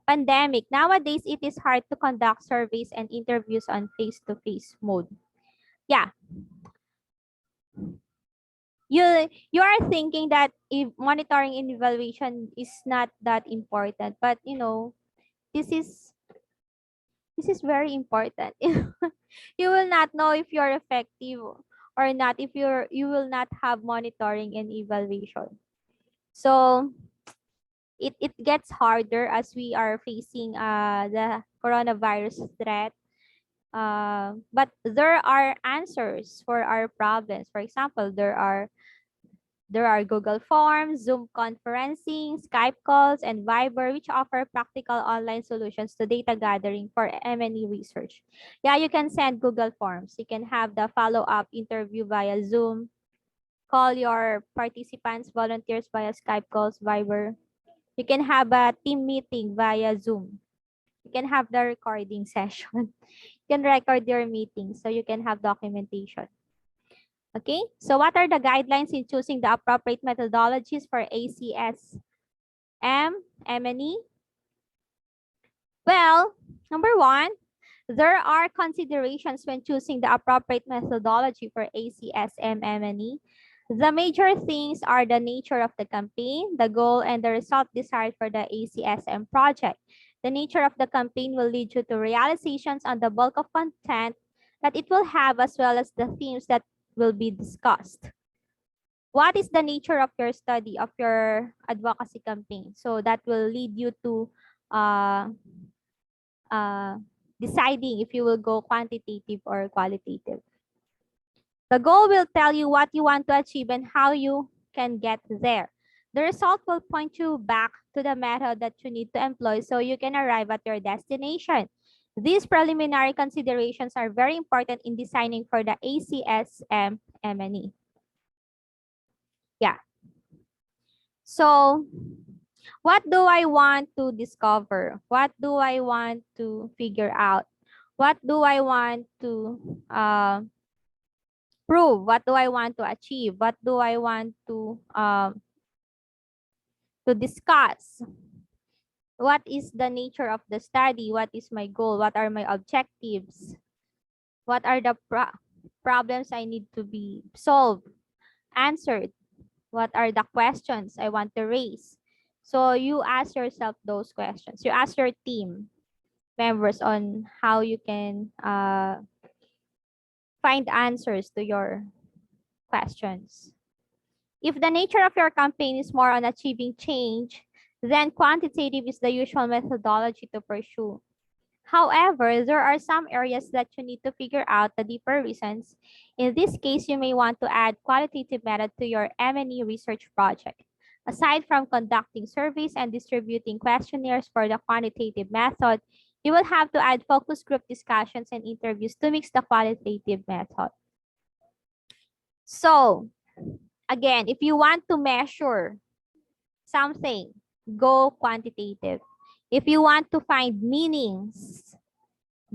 Pandemic. Nowadays, it is hard to conduct surveys and interviews on face-to-face mode. Yeah. You are thinking that if monitoring and evaluation is not that important, but this is very important. You will not know if you're effective or not if you will not have monitoring and evaluation. So it gets harder as we are facing the coronavirus threat. But there are answers for our problems. For example, there are Google Forms, Zoom conferencing, Skype calls, and Viber, which offer practical online solutions to data gathering for M&E research. Yeah, you can send Google Forms. You can have the follow-up interview via Zoom. Call your participants, volunteers via Skype calls, Viber. You can have a team meeting via Zoom. You can have the recording session. You can record your meetings so you can have documentation. Okay, so what are the guidelines in choosing the appropriate methodologies for ACSM, M&E? Well, number one, there are considerations when choosing the appropriate methodology for ACSM, M&E. The major things are the nature of the campaign, the goal, and the result desired for the ACSM project. The nature of the campaign will lead you to realizations on the bulk of content that it will have, as well as the themes that will be discussed. What is the nature of your study, of your advocacy campaign? So that will lead you to deciding if you will go quantitative or qualitative. The goal will tell you what you want to achieve and how you can get there. The result will point you back to the method that you need to employ so you can arrive at your destination. These preliminary considerations are very important in designing for the ACSM M&E. Yeah. So, what do I want to discover? What do I want to figure out? What do I want to prove? What do I want to achieve? What do I want to to discuss what is the nature of the study, what is my goal, what are my objectives, what are the problems I need to be solved, answered, what are the questions I want to raise. So you ask yourself those questions. You ask your team members on how you can find answers to your questions. If the nature of your campaign is more on achieving change, then quantitative is the usual methodology to pursue. However, there are some areas that you need to figure out the deeper reasons. In this case, you may want to add qualitative method to your M&E research project. Aside from conducting surveys and distributing questionnaires for the quantitative method, you will have to add focus group discussions and interviews to mix the qualitative method. So, again, if you want to measure something, go quantitative. If you want to find meanings,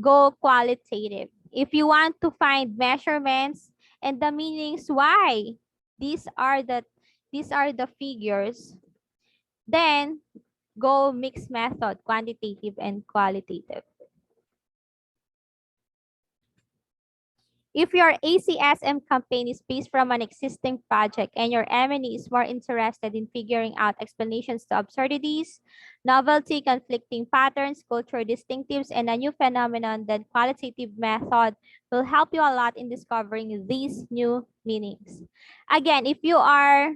go qualitative. If you want to find measurements and the meanings why these are the figures, then go mixed method, quantitative and qualitative. If your ACSM campaign is based from an existing project and your M&E is more interested in figuring out explanations to absurdities, novelty, conflicting patterns, cultural distinctives, and a new phenomenon, then qualitative method will help you a lot in discovering these new meanings. Again, if you are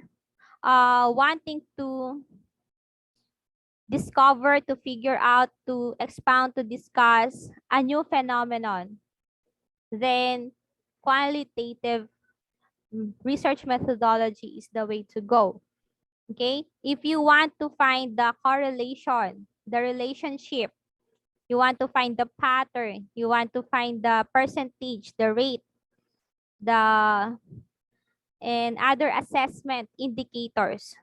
wanting to discover, to figure out, to expound, to discuss a new phenomenon, then qualitative research methodology is the way to go. Okay, if you want to find the correlation, the relationship, you want to find the pattern, you want to find the percentage, the rate, the and other assessment indicators,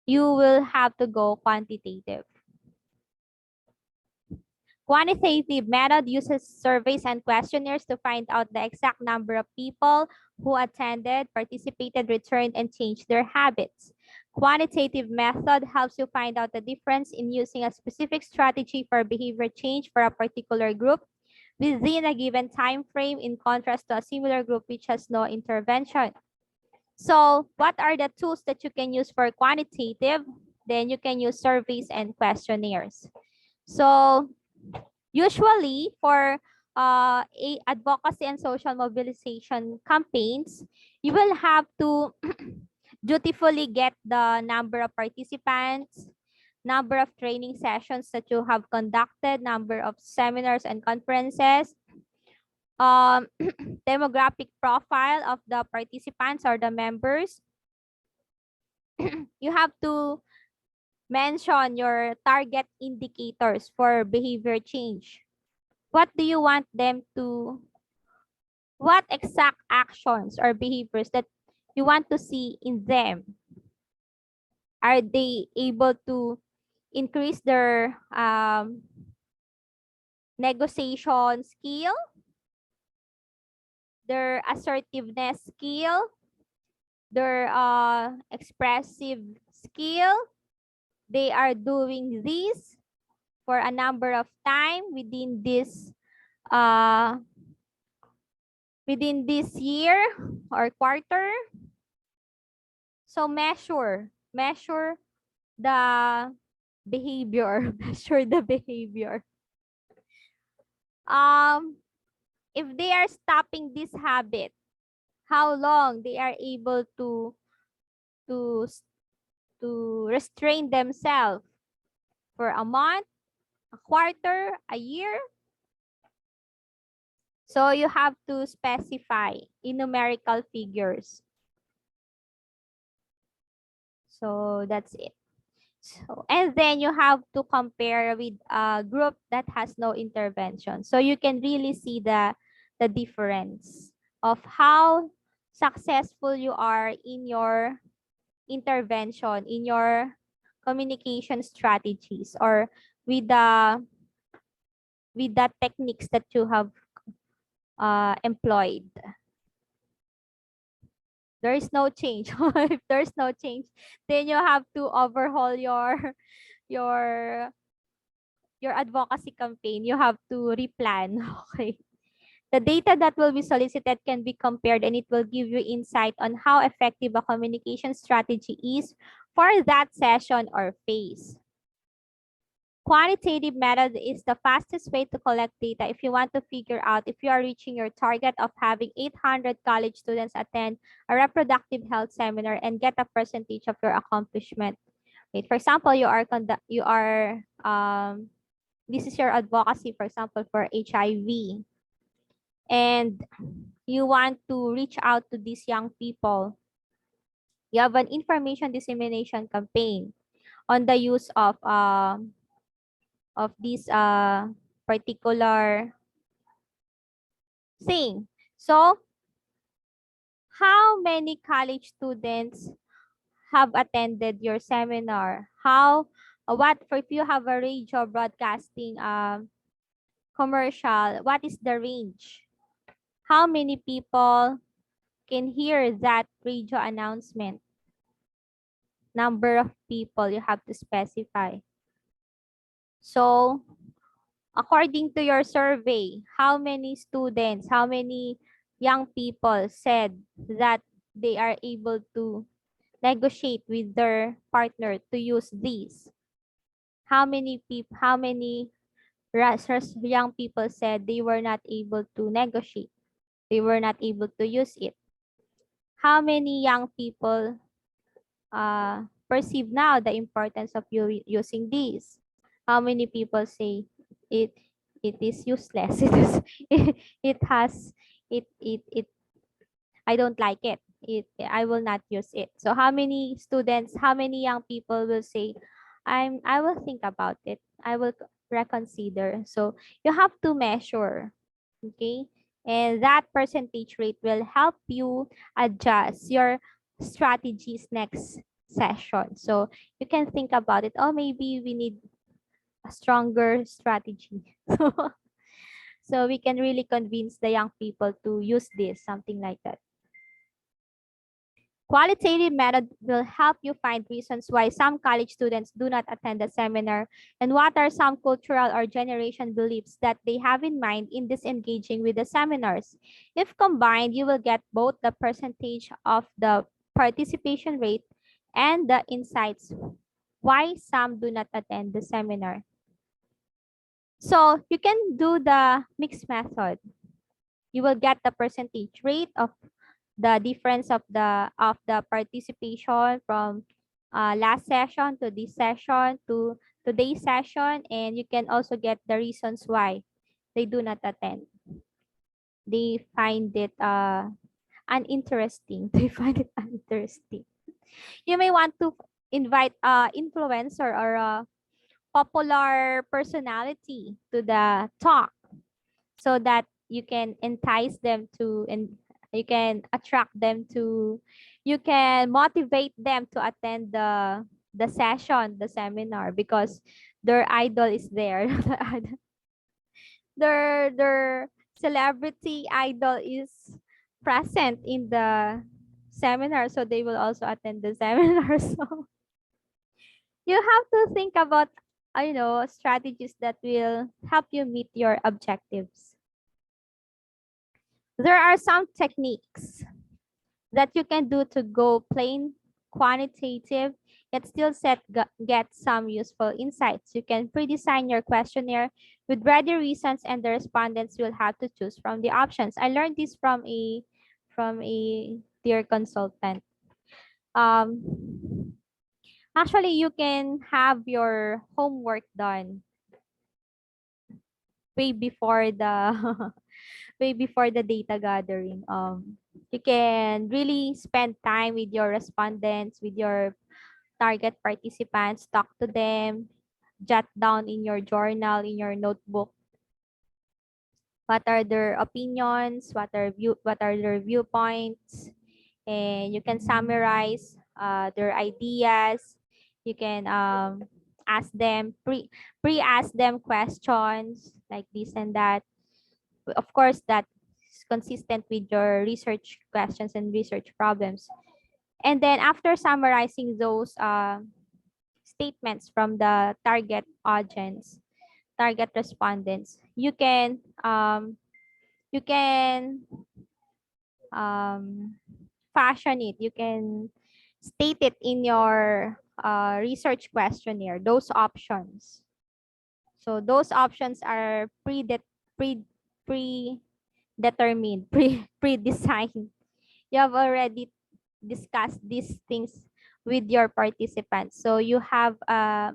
you will have to go quantitative. Quantitative method uses surveys and questionnaires to find out the exact number of people who attended, participated, returned, and changed their habits. Quantitative method helps you find out the difference in using a specific strategy for behavior change for a particular group within a given time frame, in contrast to a similar group which has no intervention. So what are the tools that you can use for quantitative? Then you can use surveys and questionnaires. So usually for advocacy and social mobilization campaigns, you will have to dutifully get the number of participants, number of training sessions that you have conducted, number of seminars and conferences, demographic profile of the participants or the members. You have to mention your target indicators for behavior change. What do you want them to, what exact actions or behaviors that you want to see in them? Are they able to increase their negotiation skill, their assertiveness skill, their expressive skill? They are doing this for a number of time within this year or quarter. So measure the behavior, measure the behavior. If they are stopping this habit, how long they are able to restrain themselves, for a month, a quarter, a year. So you have to specify in numerical figures. So that's it. So, and then you have to compare with a group that has no intervention. So you can really see the difference of how successful you are in your intervention, in your communication strategies, or with the techniques that you have employed. There is no change. If there's no change, then you have to overhaul your your advocacy campaign. You have to replan. Okay. The data that will be solicited can be compared and it will give you insight on how effective a communication strategy is for that session or phase. Quantitative method is the fastest way to collect data if you want to figure out if you are reaching your target of having 800 college students attend a reproductive health seminar and get a percentage of your accomplishment. Okay, for example, this is your advocacy, for example, for HIV, and you want to reach out to these young people. You have an information dissemination campaign on the use of this particular thing. So, how many college students have attended your seminar? What for if you have a radio broadcasting commercial, what is the range? How many people can hear that radio announcement? Number of people you have to specify. So, according to your survey, how many students, how many young people said that they are able to negotiate with their partner to use these? How many young people said they were not able to negotiate? They were not able to use it. How many young people perceive now the importance of you using these? How many people say it it is useless? It has it I don't like it. I will not use it. So how many students, how many young people will say I will think about it. I will reconsider. So you have to measure, okay? And that percentage rate will help you adjust your strategies next session. So you can think about it. Oh, maybe we need a stronger strategy. So we can really convince the young people to use this, something like that. Qualitative method will help you find reasons why some college students do not attend the seminar and what are some cultural or generation beliefs that they have in mind in disengaging with the seminars. If combined, you will get both the percentage of the participation rate and the insights why some do not attend the seminar. So you can do the mixed method. You will get the percentage rate of the difference of the participation from last session to this session to today's session, and you can also get the reasons why they do not attend. They find it uninteresting. They find it uninteresting. You may want to invite influencer or a popular personality to the talk so that you can entice them to and you can attract them to you can motivate them to attend the session, the seminar, because their idol is there. Their celebrity idol is present in the seminar, so they will also attend the seminar. So you have to think about strategies that will help you meet your objectives. There are some techniques that you can do to go plain quantitative, yet still get some useful insights. You can pre-design your questionnaire with ready reasons, and the respondents will have to choose from the options. I learned this from a dear consultant. Actually, you can have your homework done way before the way before the data gathering. You can really spend time with your respondents, with your target participants, talk to them, jot down in your journal, in your notebook, what are their opinions, what are their viewpoints, and you can summarize their ideas. You can ask them pre ask them questions like this and that. Of course, that consistent with your research questions and research problems. And then after summarizing those statements from the target audience, target respondents, you can fashion it. You can state it in your research questionnaire, those options. So those options are pre predetermined, pre-designed. You have already discussed these things with your participants. So you have a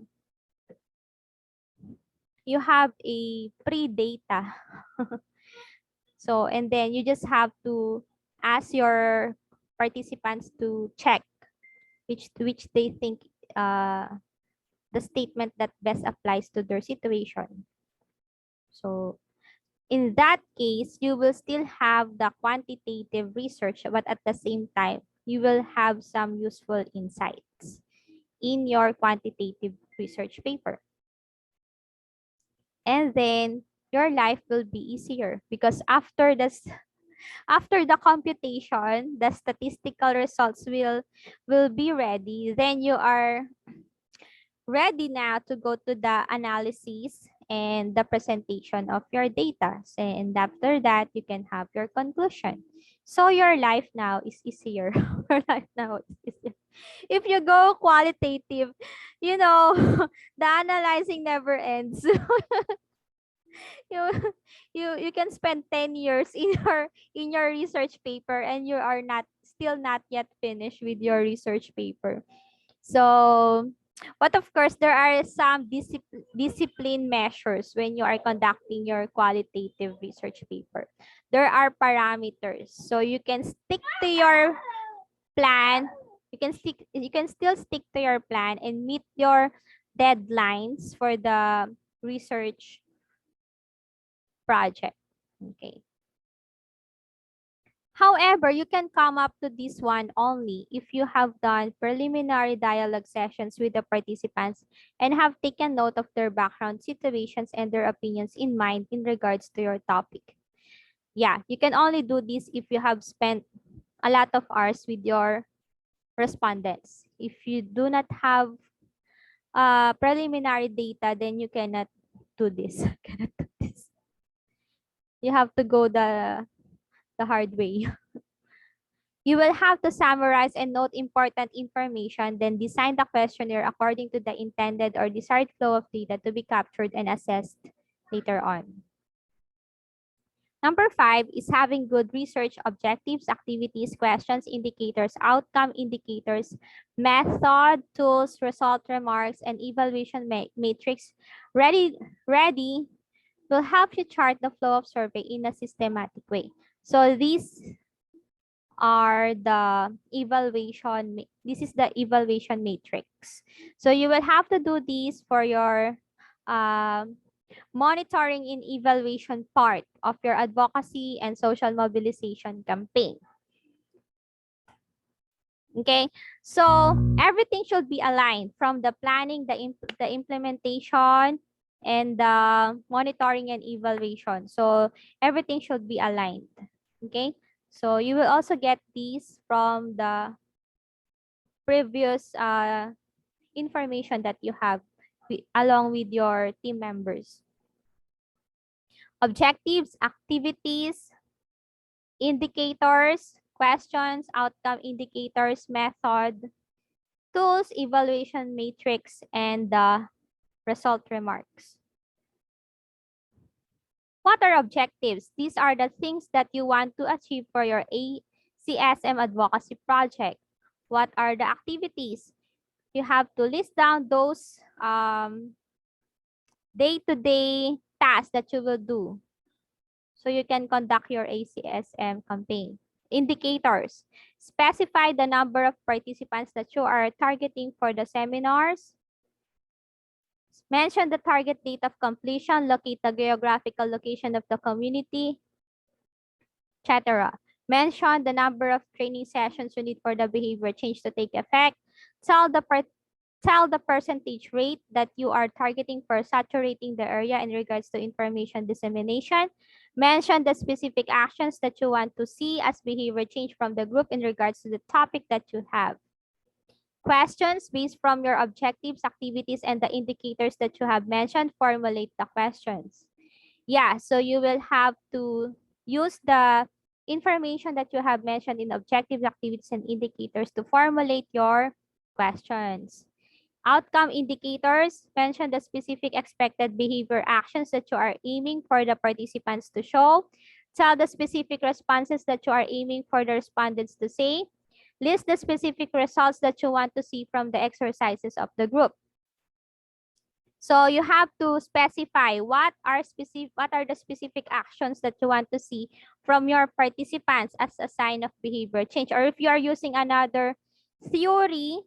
pre-data. So and then you just have to ask your participants to check which they think uh, the statement that best applies to their situation. So in that case, you will still have the quantitative research, but at the same time, you will have some useful insights in your quantitative research paper. And then your life will be easier because after the computation, the statistical results will be ready. Then you are ready now to go to the analysis and the presentation of your data. And after that, you can have your conclusion. So your life now is easier. Your life now is easier. If you go qualitative, you know, the analyzing never ends. you you can spend 10 years in your research paper and you are not yet finished with your research paper. So, but of course, there are some discipline measures when you are conducting your qualitative research paper. There are parameters. So you can stick to your plan. You can still stick to your plan and meet your deadlines for the research project. Okay. However, you can come up to this one only if you have done preliminary dialogue sessions with the participants and have taken note of their background situations and their opinions in mind in regards to your topic. Yeah, you can only do this if you have spent a lot of hours with your respondents. If you do not have preliminary data, then you cannot do this. Cannot do this. You have to go the hard way. You will have to summarize and note important information, then design the questionnaire according to the intended or desired flow of data to be captured and assessed later on. Number 5 is having good research objectives, activities, questions, indicators, outcome indicators, method, tools, result remarks, and evaluation matrix ready will help you chart the flow of survey in a systematic way. So these are the this is the evaluation matrix. So you will have to do this for your monitoring and evaluation part of your advocacy and social mobilization campaign. Okay, so everything should be aligned from the planning, the implementation, and the monitoring and evaluation. So everything should be aligned. Okay, so you will also get these from the previous information that you have along with your team members. Objectives, activities, indicators, questions, outcome indicators, method, tools, evaluation matrix, and the result remarks. What are objectives? These are the things that you want to achieve for your ACSM advocacy project. What are the activities? You have to list down those day-to-day tasks that you will do so you can conduct your ACSM campaign. Indicators. Specify the number of participants that you are targeting for the seminars. Mention the target date of completion, locate the geographical location of the community, etc. Mention the number of training sessions you need for the behavior change to take effect. Tell the percentage rate that you are targeting for saturating the area in regards to information dissemination. Mention the specific actions that you want to see as behavior change from the group in regards to the topic that you have. Questions based from your objectives, activities, and the indicators that you have mentioned, formulate the questions. Yeah, so you will have to use the information that you have mentioned in objectives, activities, and indicators to formulate your questions. Outcome indicators, mention the specific expected behavior actions that you are aiming for the participants to show. Tell the specific responses that you are aiming for the respondents to say. List the specific results that you want to see from the exercises of the group. So you have to specify what are the specific actions that you want to see from your participants as a sign of behavior change. Or if you are using another theory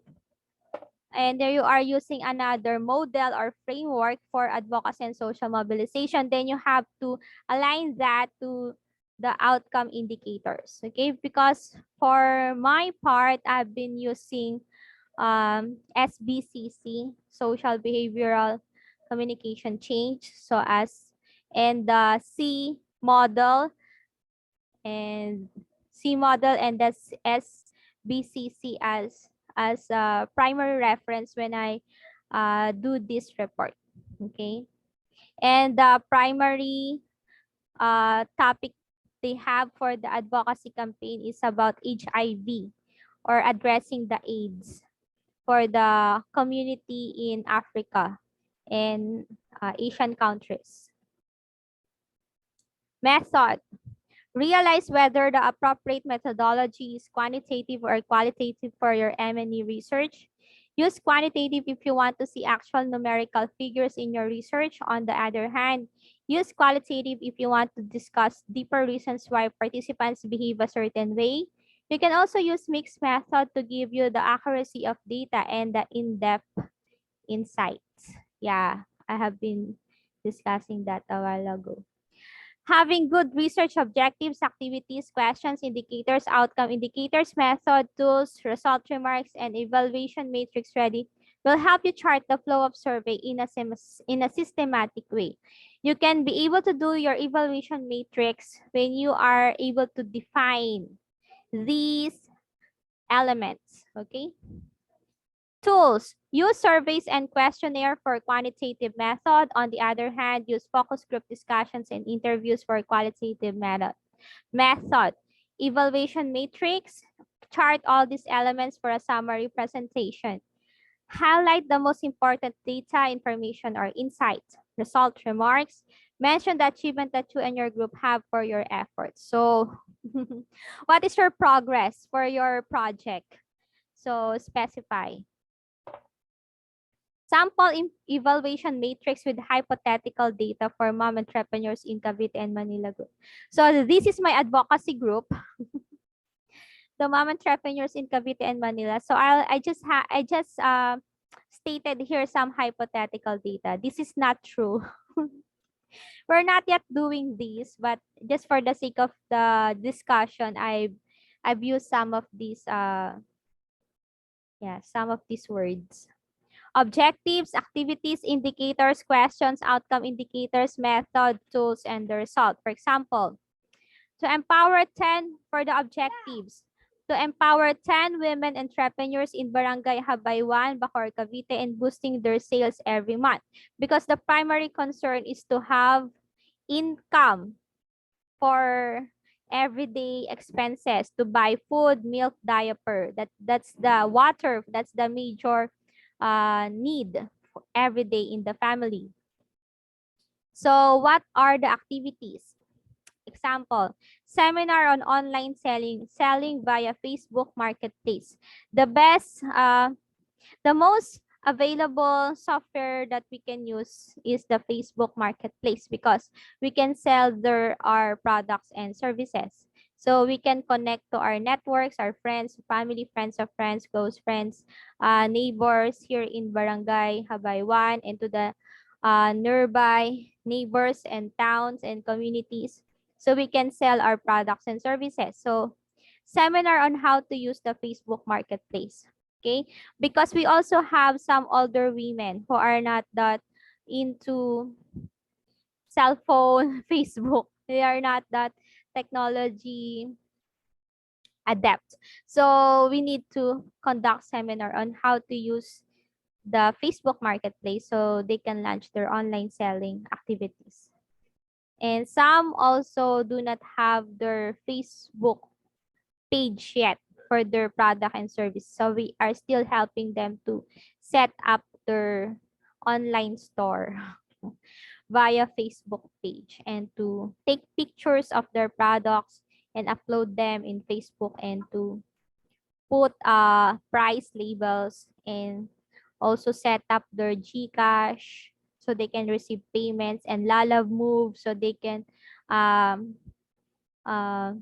and there you are using another model or framework for advocacy and social mobilization, then you have to align that to the outcome indicators. Okay, because for my part, I've been using SBCC, social behavioral communication change, so as and the C model and the SBCC as a primary reference when I do this report. Okay, and the primary topic they have for the advocacy campaign is about HIV or addressing the AIDS for the community in Africa and Asian countries. Method. Realize whether the appropriate methodology is quantitative or qualitative for your M&E research. Use quantitative if you want to see actual numerical figures in your research. On the other hand, use qualitative if you want to discuss deeper reasons why participants behave a certain way. You can also use mixed method to give you the accuracy of data and the in-depth insights. Yeah, I have been discussing that a while ago. Having good research objectives, activities, questions, indicators, outcome indicators, method, tools, result remarks, and evaluation matrix ready will help you chart the flow of survey in a systematic way. You can be able to do your evaluation matrix when you are able to define these elements, okay? Tools. Use surveys and questionnaire for quantitative method. On the other hand, use focus group discussions and interviews for qualitative method. Evaluation matrix. Chart all these elements for a summary presentation. Highlight the most important data, information, or insights. Result remarks. Mention the achievement that you and your group have for your efforts. So, what is your progress for your project? So, specify. Sample evaluation matrix with hypothetical data for mom entrepreneurs in Cavite and Manila group. So this is my advocacy group, the mom entrepreneurs in Cavite and Manila. So I just stated here some hypothetical data. This is not true. We're not yet doing this, but just for the sake of the discussion, I've used some of these some of these words. Objectives, activities, indicators, questions, outcome indicators, method, tools, and the result. For example, to empower 10 for the objectives. To empower 10 women entrepreneurs in Barangay Habaywan, Bacoor, Cavite, and boosting their sales every month. Because the primary concern is to have income for everyday expenses, to buy food, milk, diaper. That's the water. That's the major need every day in the family. So what are the activities? Example, seminar on online selling via Facebook Marketplace. The most available software that we can use is the Facebook Marketplace because we can sell our products and services. So we can connect to our networks, our friends, family, friends of friends, close friends, neighbors here in Barangay Habaywan, and to the nearby neighbors and towns and communities. So we can sell our products and services. So seminar on how to use the Facebook Marketplace. Okay, because we also have some older women who are not that into cell phone, Facebook. They are not that technology adept. So we need to conduct seminar on how to use the Facebook Marketplace so they can launch their online selling activities. And some also do not have their Facebook page yet for their product and service. So we are still helping them to set up their online store via Facebook page and to take pictures of their products and upload them in Facebook and to put price labels and also set up their GCash so they can receive payments and Lalav Move so they can um,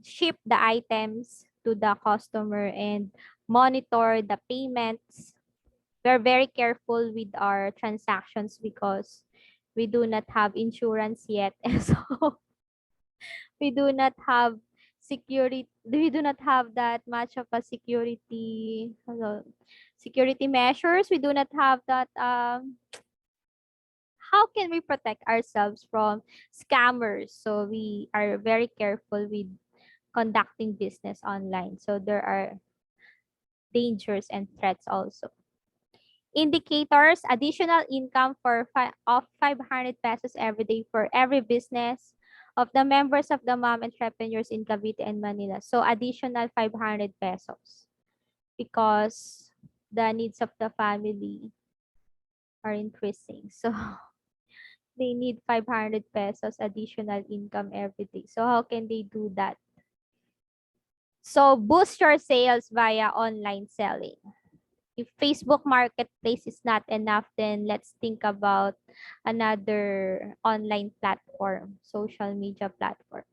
ship the items to the customer and monitor the payments. We're very careful with our transactions because we do not have insurance yet. So we do not have we do not have that much of a security measures. We do not have that how can we protect ourselves from scammers? So we are very careful with conducting business online. So there are dangers and threats also. Indicators, additional income of 500 pesos every day for every business of the members of the mom entrepreneurs in Cavite and Manila. So additional 500 pesos because the needs of the family are increasing. So they need 500 pesos additional income every day. So how can they do that? So boost your sales via online selling. If Facebook Marketplace is not enough, then let's think about another online platform, social media platform.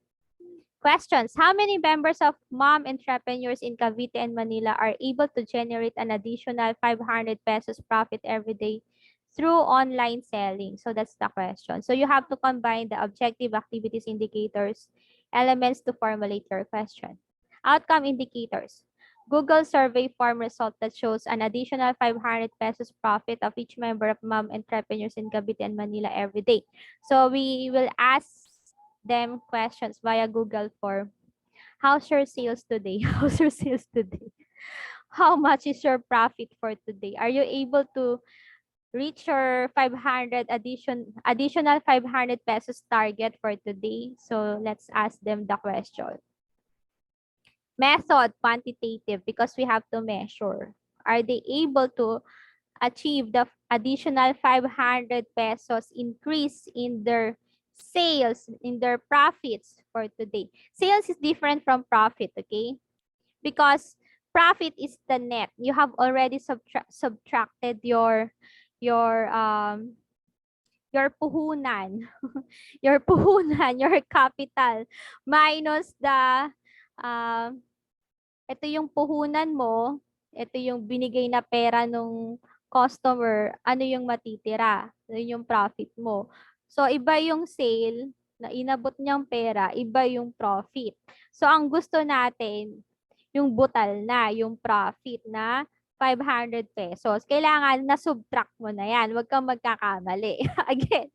Questions. How many members of mom entrepreneurs in Cavite and Manila are able to generate an additional 500 pesos profit every day through online selling? So that's the question. So you have to combine the objective activities indicators elements to formulate your question. Outcome indicators. Google survey form result that shows an additional 500 pesos profit of each member of mom entrepreneurs in Cavite and Manila every day. So we will ask them questions via Google form. How's your sales today? How's your sales today? How much is your profit for today? Are you able to reach your 500 additional 500 pesos target for today? So let's ask them the question. Method, quantitative, because we have to measure. Are they able to achieve the additional 500 pesos increase in their sales, in their profits for today? Sales is different from profit, okay? Because profit is the net. You have already subtracted your your puhunan, your puhunan, your capital minus the ito yung puhunan mo, ito yung binigay na pera nung customer, ano yung matitira? Yun yung profit mo. So, iba yung sale na inabot niyang pera, iba yung profit. So, ang gusto natin, yung butal na, yung profit na 500 pesos. Kailangan na-subtract mo na yan. Huwag kang magkakamali. Again,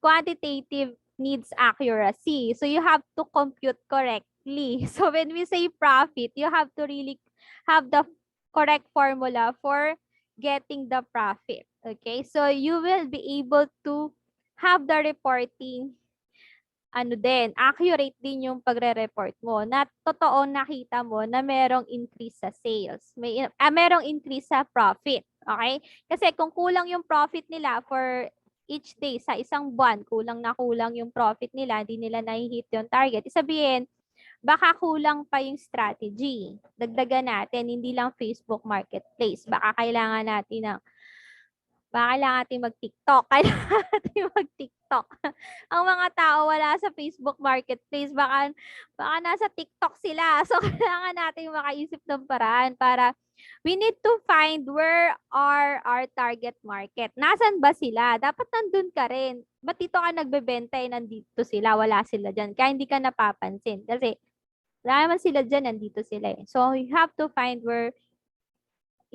quantitative needs accuracy. So you have to compute correctly. So when we say profit, you have to really have the correct formula for getting the profit. Okay? So you will be able to have the reporting accurate din yung pagre-report mo na totoo nakita mo na merong increase sa sales. Merong increase sa profit. Okay? Kasi kung kulang yung profit nila for each day sa isang buwan, kulang na kulang yung profit nila, hindi nila na-hit yung target. Isabihin, baka kulang pa yung strategy. Dagdagan natin, hindi lang Facebook Marketplace. Baka kailangan natin mag-TikTok. Kailangan natin mag-TikTok. Ang mga tao wala sa Facebook Marketplace. Baka nasa TikTok sila. So, kailangan natin makaisip ng paraan para we need to find where are our target market. Nasaan ba sila? Dapat nandun ka rin. Ba't dito ka nagbebenta nandito sila? Wala sila dyan. Kaya hindi ka napapansin. Kasi wala naman sila dyan, nandito sila eh. So, you have to find where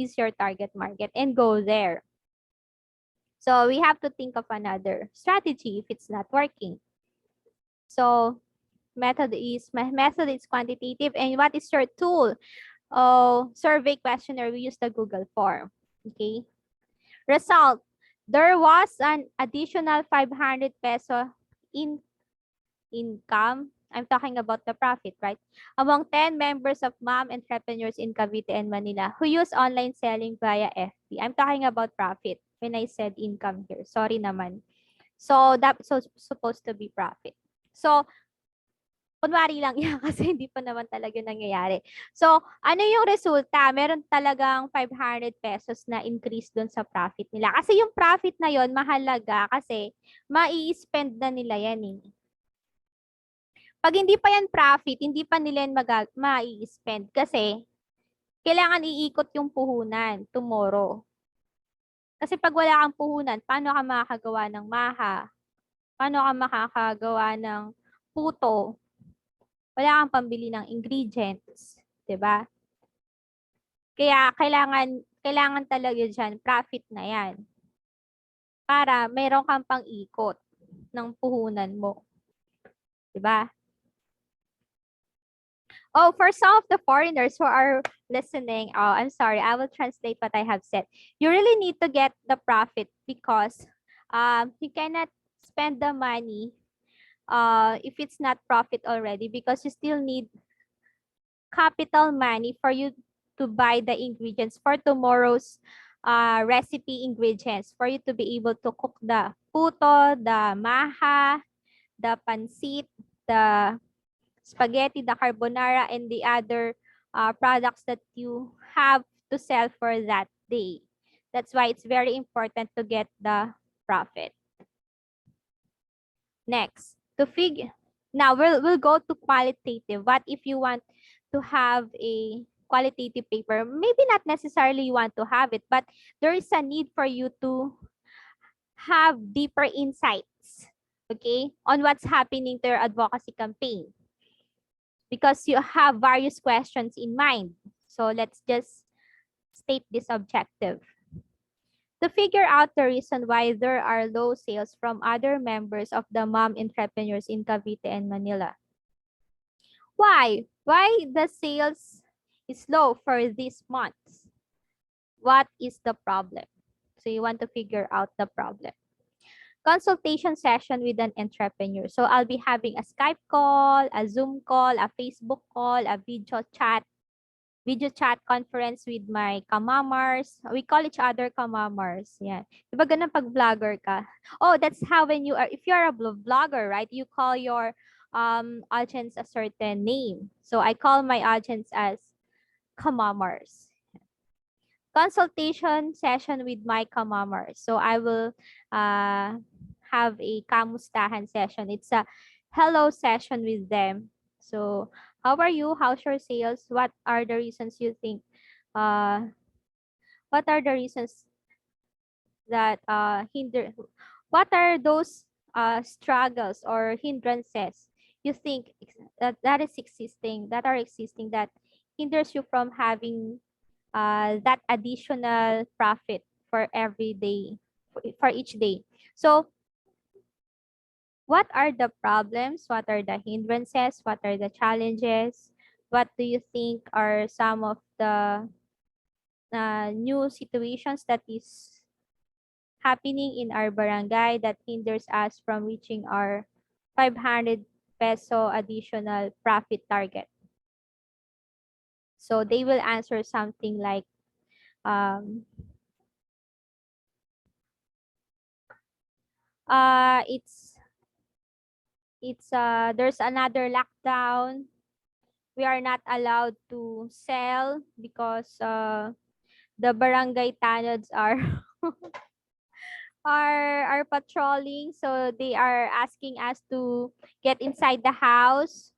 is your target market and go there. So we have to think of another strategy if it's not working. So Method is quantitative. And what is your tool? Oh, survey questionnaire. We use the Google form. Okay. Result. There was an additional 500 peso in income. I'm talking about the profit, right? Among 10 members of mom entrepreneurs in Cavite and Manila who use online selling via FB. I'm talking about profit when I said income here. Sorry naman. So that's supposed to be profit. So kunwari lang yan kasi hindi pa naman talaga nangyayari. So, ano yung resulta? Meron talagang 500 pesos na increase doon sa profit nila. Kasi yung profit na yon mahalaga kasi mai-spend na nila yan eh. Pag hindi pa yan profit, hindi pa nila yan mai-spend kasi kailangan iikot yung puhunan tomorrow. Kasi pag wala kang puhunan, paano ka makakagawa ng maha? Paano ka makakagawa ng puto? Wala kang pambili ng ingredients, 'di ba? Kaya kailangan talaga diyan profit na 'yan para mayroon kang pang-ikot ng puhunan mo, 'di ba? Oh, for some of the foreigners who are listening, oh, I'm sorry, I will translate what I have said. You really need to get the profit because you cannot spend the money if it's not profit already because you still need capital money for you to buy the ingredients for tomorrow's recipe ingredients for you to be able to cook the puto, the maha, the pancit, the spaghetti, the carbonara, and the other products that you have to sell for that day. That's why it's very important to get the profit. Next, to figure. Now we'll go to qualitative. What if you want to have a qualitative paper? Maybe not necessarily you want to have it, but there is a need for you to have deeper insights, okay, on what's happening to your advocacy campaign. Because you have various questions in mind. So let's just state this objective. To figure out the reason why there are low sales from other members of the mom entrepreneurs in Cavite and Manila. Why? Why the sales is low for these months? What is the problem? So you want to figure out the problem. Consultation session with an entrepreneur. So I'll be having a Skype call, a Zoom call, a Facebook call, a video chat conference with my kamamars. We call each other kamamars. Yeah. Diba ganun pag vlogger ka? Oh, that's how when you are, if you're a vlogger, right? You call your audience a certain name. So I call my audience as kamamars. Consultation session with my kamamars. So I will have a kamustahan session. It's a hello session with them. So how are you? How's your sales? What are the reasons you think? What are the reasons that hinder? What are those struggles or hindrances you think that is existing that are existing that hinders you from having that additional profit for every day for each day? So what are the problems? What are the hindrances? What are the challenges? What do you think are some of the new situations that is happening in our barangay that hinders us from reaching our 500 peso additional profit target? So they will answer something like, um, there's another lockdown. We are not allowed to sell because the barangay tanods are are patrolling, so they are asking us to get inside the house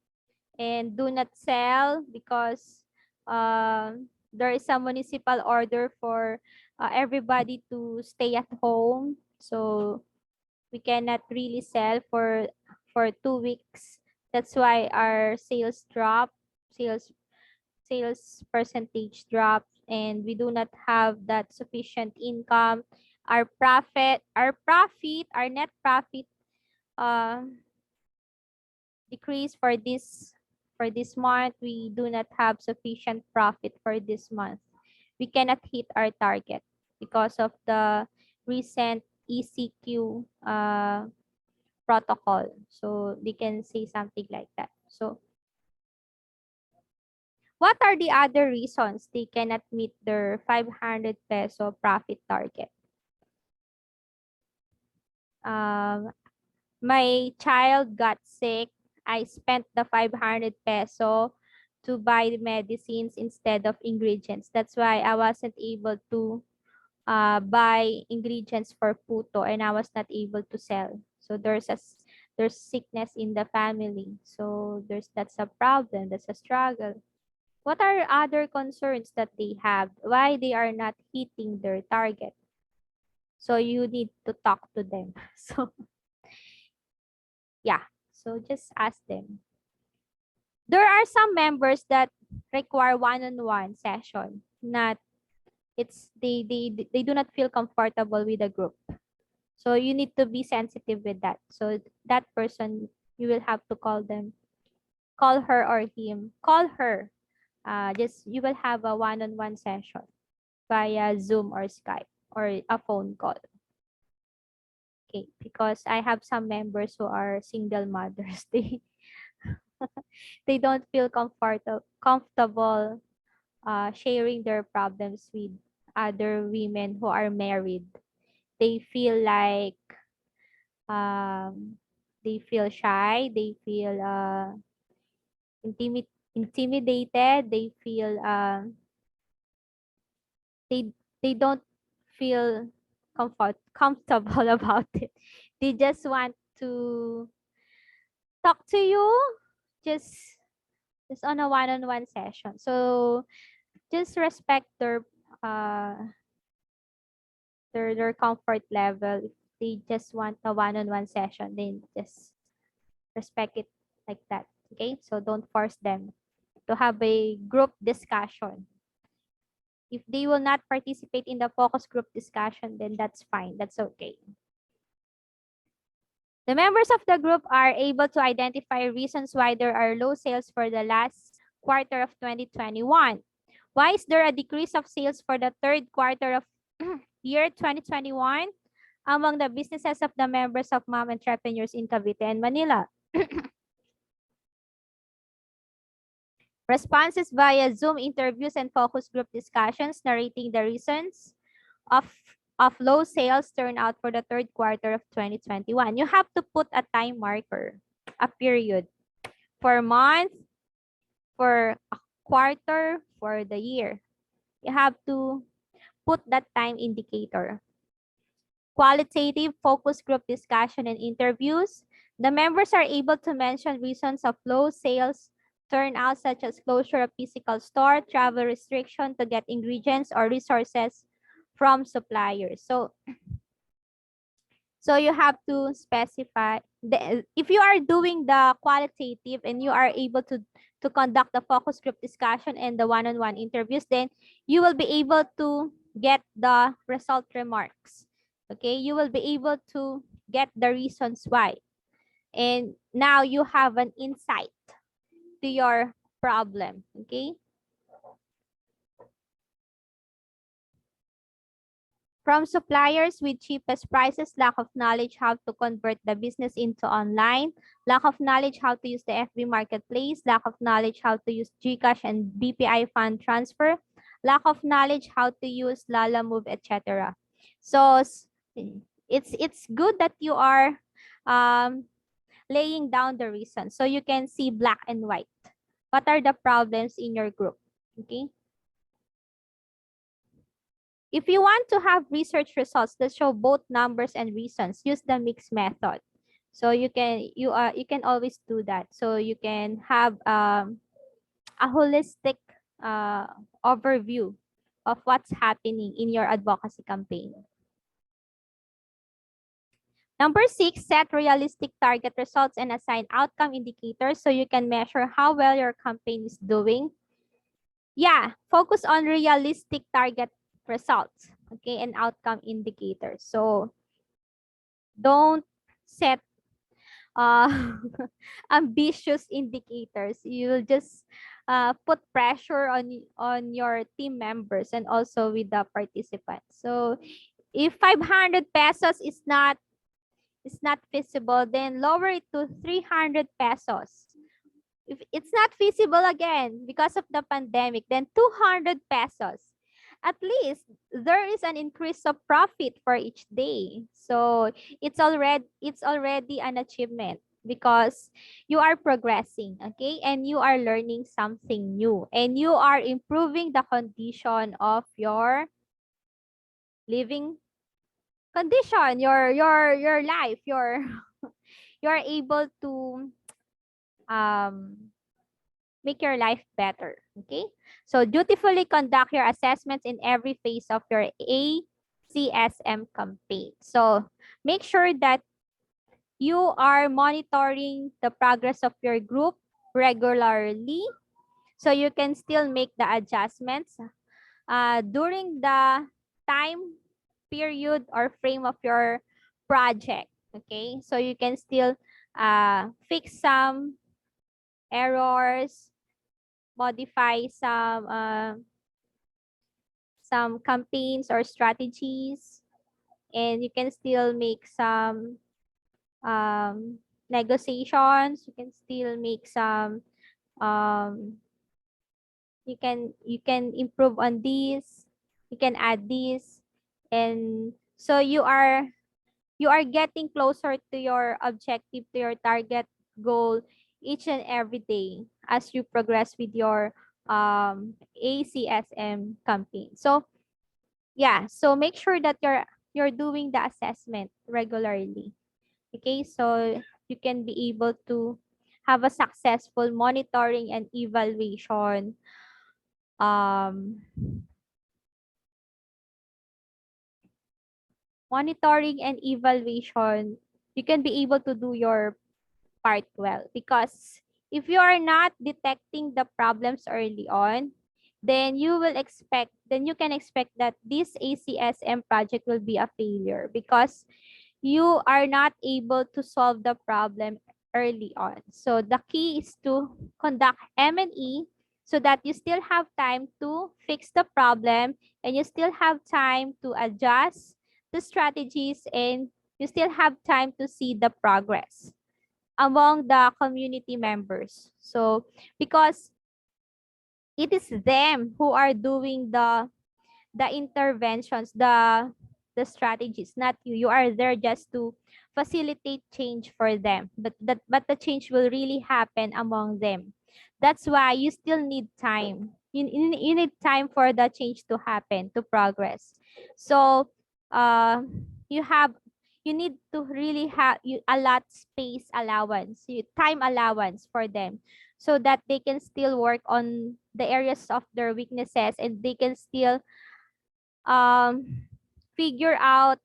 and do not sell because there is a municipal order for everybody to stay at home. So we cannot really sell for 2 weeks. That's why our sales drop, sales percentage drops, and we do not have that sufficient income. Our profit, our net profit uh, decrease for this month. We do not have sufficient profit for this month. We cannot hit our target because of the recent ECQ protocol. So they can say something like that. So what are the other reasons they cannot meet their 500 peso profit target? Um, my child got sick. I spent the 500 peso to buy the medicines instead of ingredients. That's why I wasn't able to buy ingredients for puto, and I was not able to sell. So there's sickness in the family. So that's a problem. That's a struggle. What are other concerns that they have? Why they are not hitting their target? So you need to talk to them. So yeah. So just ask them. There are some members that require one-on-one session. Not it's they do not feel comfortable with the group. So you need to be sensitive with that. So that person, you will have to call her or him, call her. Just you will have a one-on-one session via Zoom or Skype or a phone call. Okay, because I have some members who are single mothers. They don't feel comfortable sharing their problems with other women who are married. They feel like um, they feel shy. They feel intimidated. They feel they they don't feel comfortable about it. They just want to talk to you, just on a one-on-one session. So just respect uh their comfort level. If they just want a one-on-one session, then just respect it like that. Okay, so don't force them to have a group discussion. If they will not participate in the focus group discussion, then that's fine. That's okay. The members of the group are able to identify reasons why there are low sales for the last quarter of 2021. Why is there a decrease of sales for the third quarter of year 2021 among the businesses of the members of mom entrepreneurs in Cavite and Manila? Responses via Zoom interviews and focus group discussions narrating the reasons of low sales turnout for the third quarter of 2021. You have to put a time marker, a period, for month, for a quarter, for the year. You have to put that time indicator. Qualitative focus group discussion and interviews. The members are able to mention reasons of low sales turnout, such as closure of physical store, travel restriction to get ingredients or resources from suppliers. So you have to specify if you are doing the qualitative and you are able to conduct the focus group discussion and the one-on-one interviews, then you will be able to get the result remarks. Okay, you will be able to get the reasons why. And now you have an insight to your problem. Okay. From suppliers with cheapest prices, lack of knowledge how to convert the business into online, lack of knowledge how to use the FB Marketplace, lack of knowledge how to use GCash and BPI fund transfer, lack of knowledge how to use Lala Move, etc. So it's good that you are laying down the reasons so you can see black and white. What are the problems in your group? Okay. If you want to have research results that show both numbers and reasons, use the mixed method. So you can always do that. So you can have a holistic overview of what's happening in your advocacy campaign. Number 6, set realistic target results and assign outcome indicators so you can measure how well your campaign is doing. Yeah, focus on realistic target results, okay, and outcome indicators. So don't set uh, ambitious indicators. You'll just put pressure on your team members and also with the participants. So if 500 pesos is not feasible, then lower it to 300 pesos. If it's not feasible again because of the pandemic, then 200 pesos. At least there is an increase of profit for each day. So it's already an achievement because you are progressing, okay? And you are learning something new and you are improving the condition of your living condition, your life, your you're able to um make your life better. Okay? So dutifully conduct your assessments in every phase of your ACSM campaign. So make sure that you are monitoring the progress of your group regularly so you can still make the adjustments during the time period or frame of your project. Okay? So you can still fix some errors, modify some campaigns or strategies, and you can still make some negotiations. You can still make some um, you can improve on this. You can add this, and so you are getting closer to your objective, to your target goal each and every day as you progress with your ACSM campaign. So yeah, so make sure that you're doing the assessment regularly. Okay, so you can be able to have a successful monitoring and evaluation um you can be able to do your part well because if you are not detecting the problems early on, then you can expect that this ACSM project will be a failure because you are not able to solve the problem early on. So the key is to conduct M&E so that you still have time to fix the problem and you still have time to adjust the strategies and you still have time to see the progress among the community members. So because it is them who are doing the interventions, the strategies, not you. You are there just to facilitate change for them. But the change will really happen among them. That's why you still need time. You need time for the change to happen, to progress. So you have you need to really have you allot space allowance, time allowance for them so that they can still work on the areas of their weaknesses and they can still um, figure out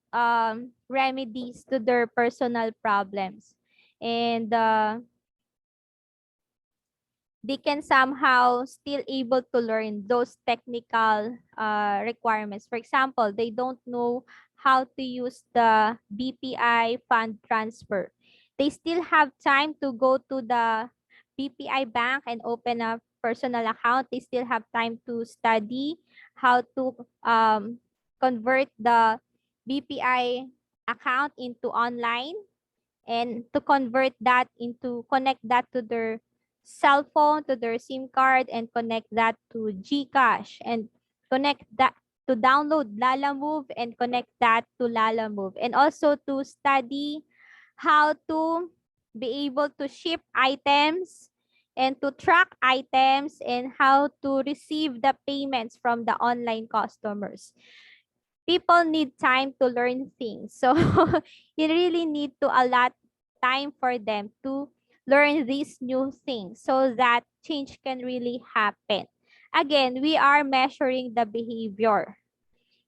remedies to their personal problems. And they can somehow still able to learn those technical requirements. For example, they don't know how to use the BPI fund transfer. They still have time to go to the BPI bank and open a personal account. They still have time to study how to convert the BPI account into online and to convert that into connect that to their cell phone, to their SIM card, and connect that to GCash and connect that to download Lala Move and connect that to Lala Move, and also to study how to be able to ship items and to track items and how to receive the payments from the online customers. People need time to learn things. So you really need to allot time for them to learn these new things so that change can really happen. Again, we are measuring the behavior.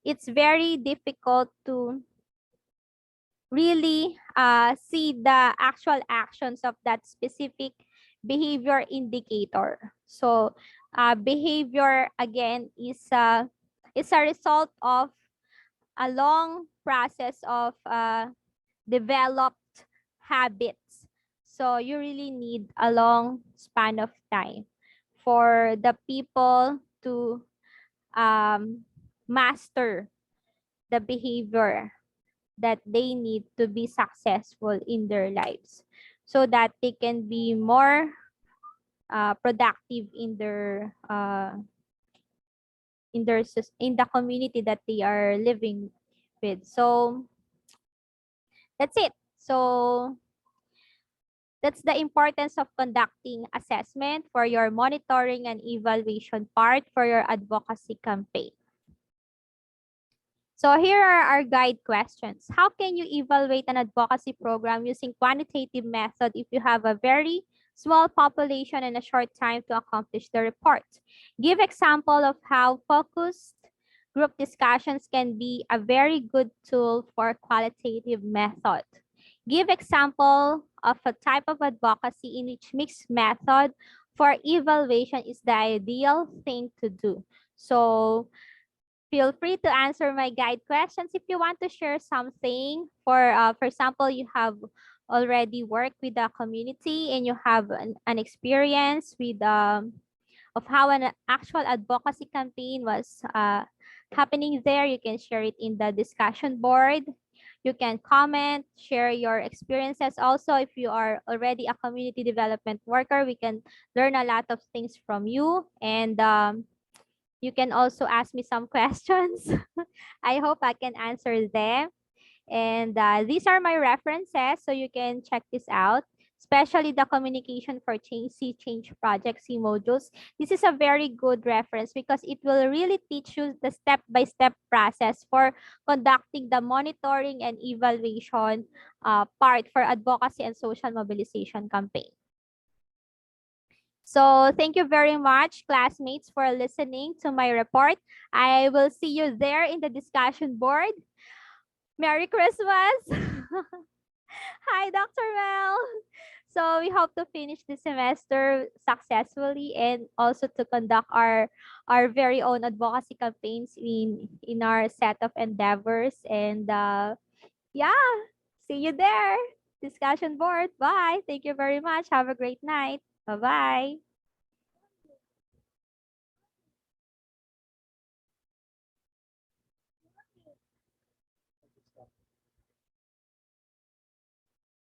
It's very difficult to really see the actual actions of that specific behavior indicator. So behavior again is a result of a long process of developed habits So you really need a long span of time for the people to master the behavior that they need to be successful in their lives so that they can be more productive in the community that they are living with. So that's it. So that's the importance of conducting assessment for your monitoring and evaluation part for your advocacy campaign. So here are our guide questions. How can you evaluate an advocacy program using quantitative method if you have a very small population and a short time to accomplish the report? Give example of how focused group discussions can be a very good tool for qualitative method. Give example of a type of advocacy in which mixed method for evaluation is the ideal thing to do. So feel free to answer my guide questions if you want to share something. For example, you have already worked with the community and you have an experience with of how an actual advocacy campaign was happening there. You can share it in the discussion board. You can comment, share your experiences. Also, if you are already a community development worker, we can learn a lot of things from you. And you can also ask me some questions. I hope I can answer them. And these are my references, so you can check this out, especially the communication for change, C change project, C modules. This is a very good reference because it will really teach you the step-by-step process for conducting the monitoring and evaluation part for advocacy and social mobilization campaign. So thank you very much, classmates, for listening to my report. I will see you there in the discussion board. Merry Christmas. Hi, Dr. Mel. So we hope to finish the semester successfully and also to conduct our very own advocacy campaigns in our set of endeavors. And yeah, see you there. Discussion board. Bye. Thank you very much. Have a great night. Bye-bye.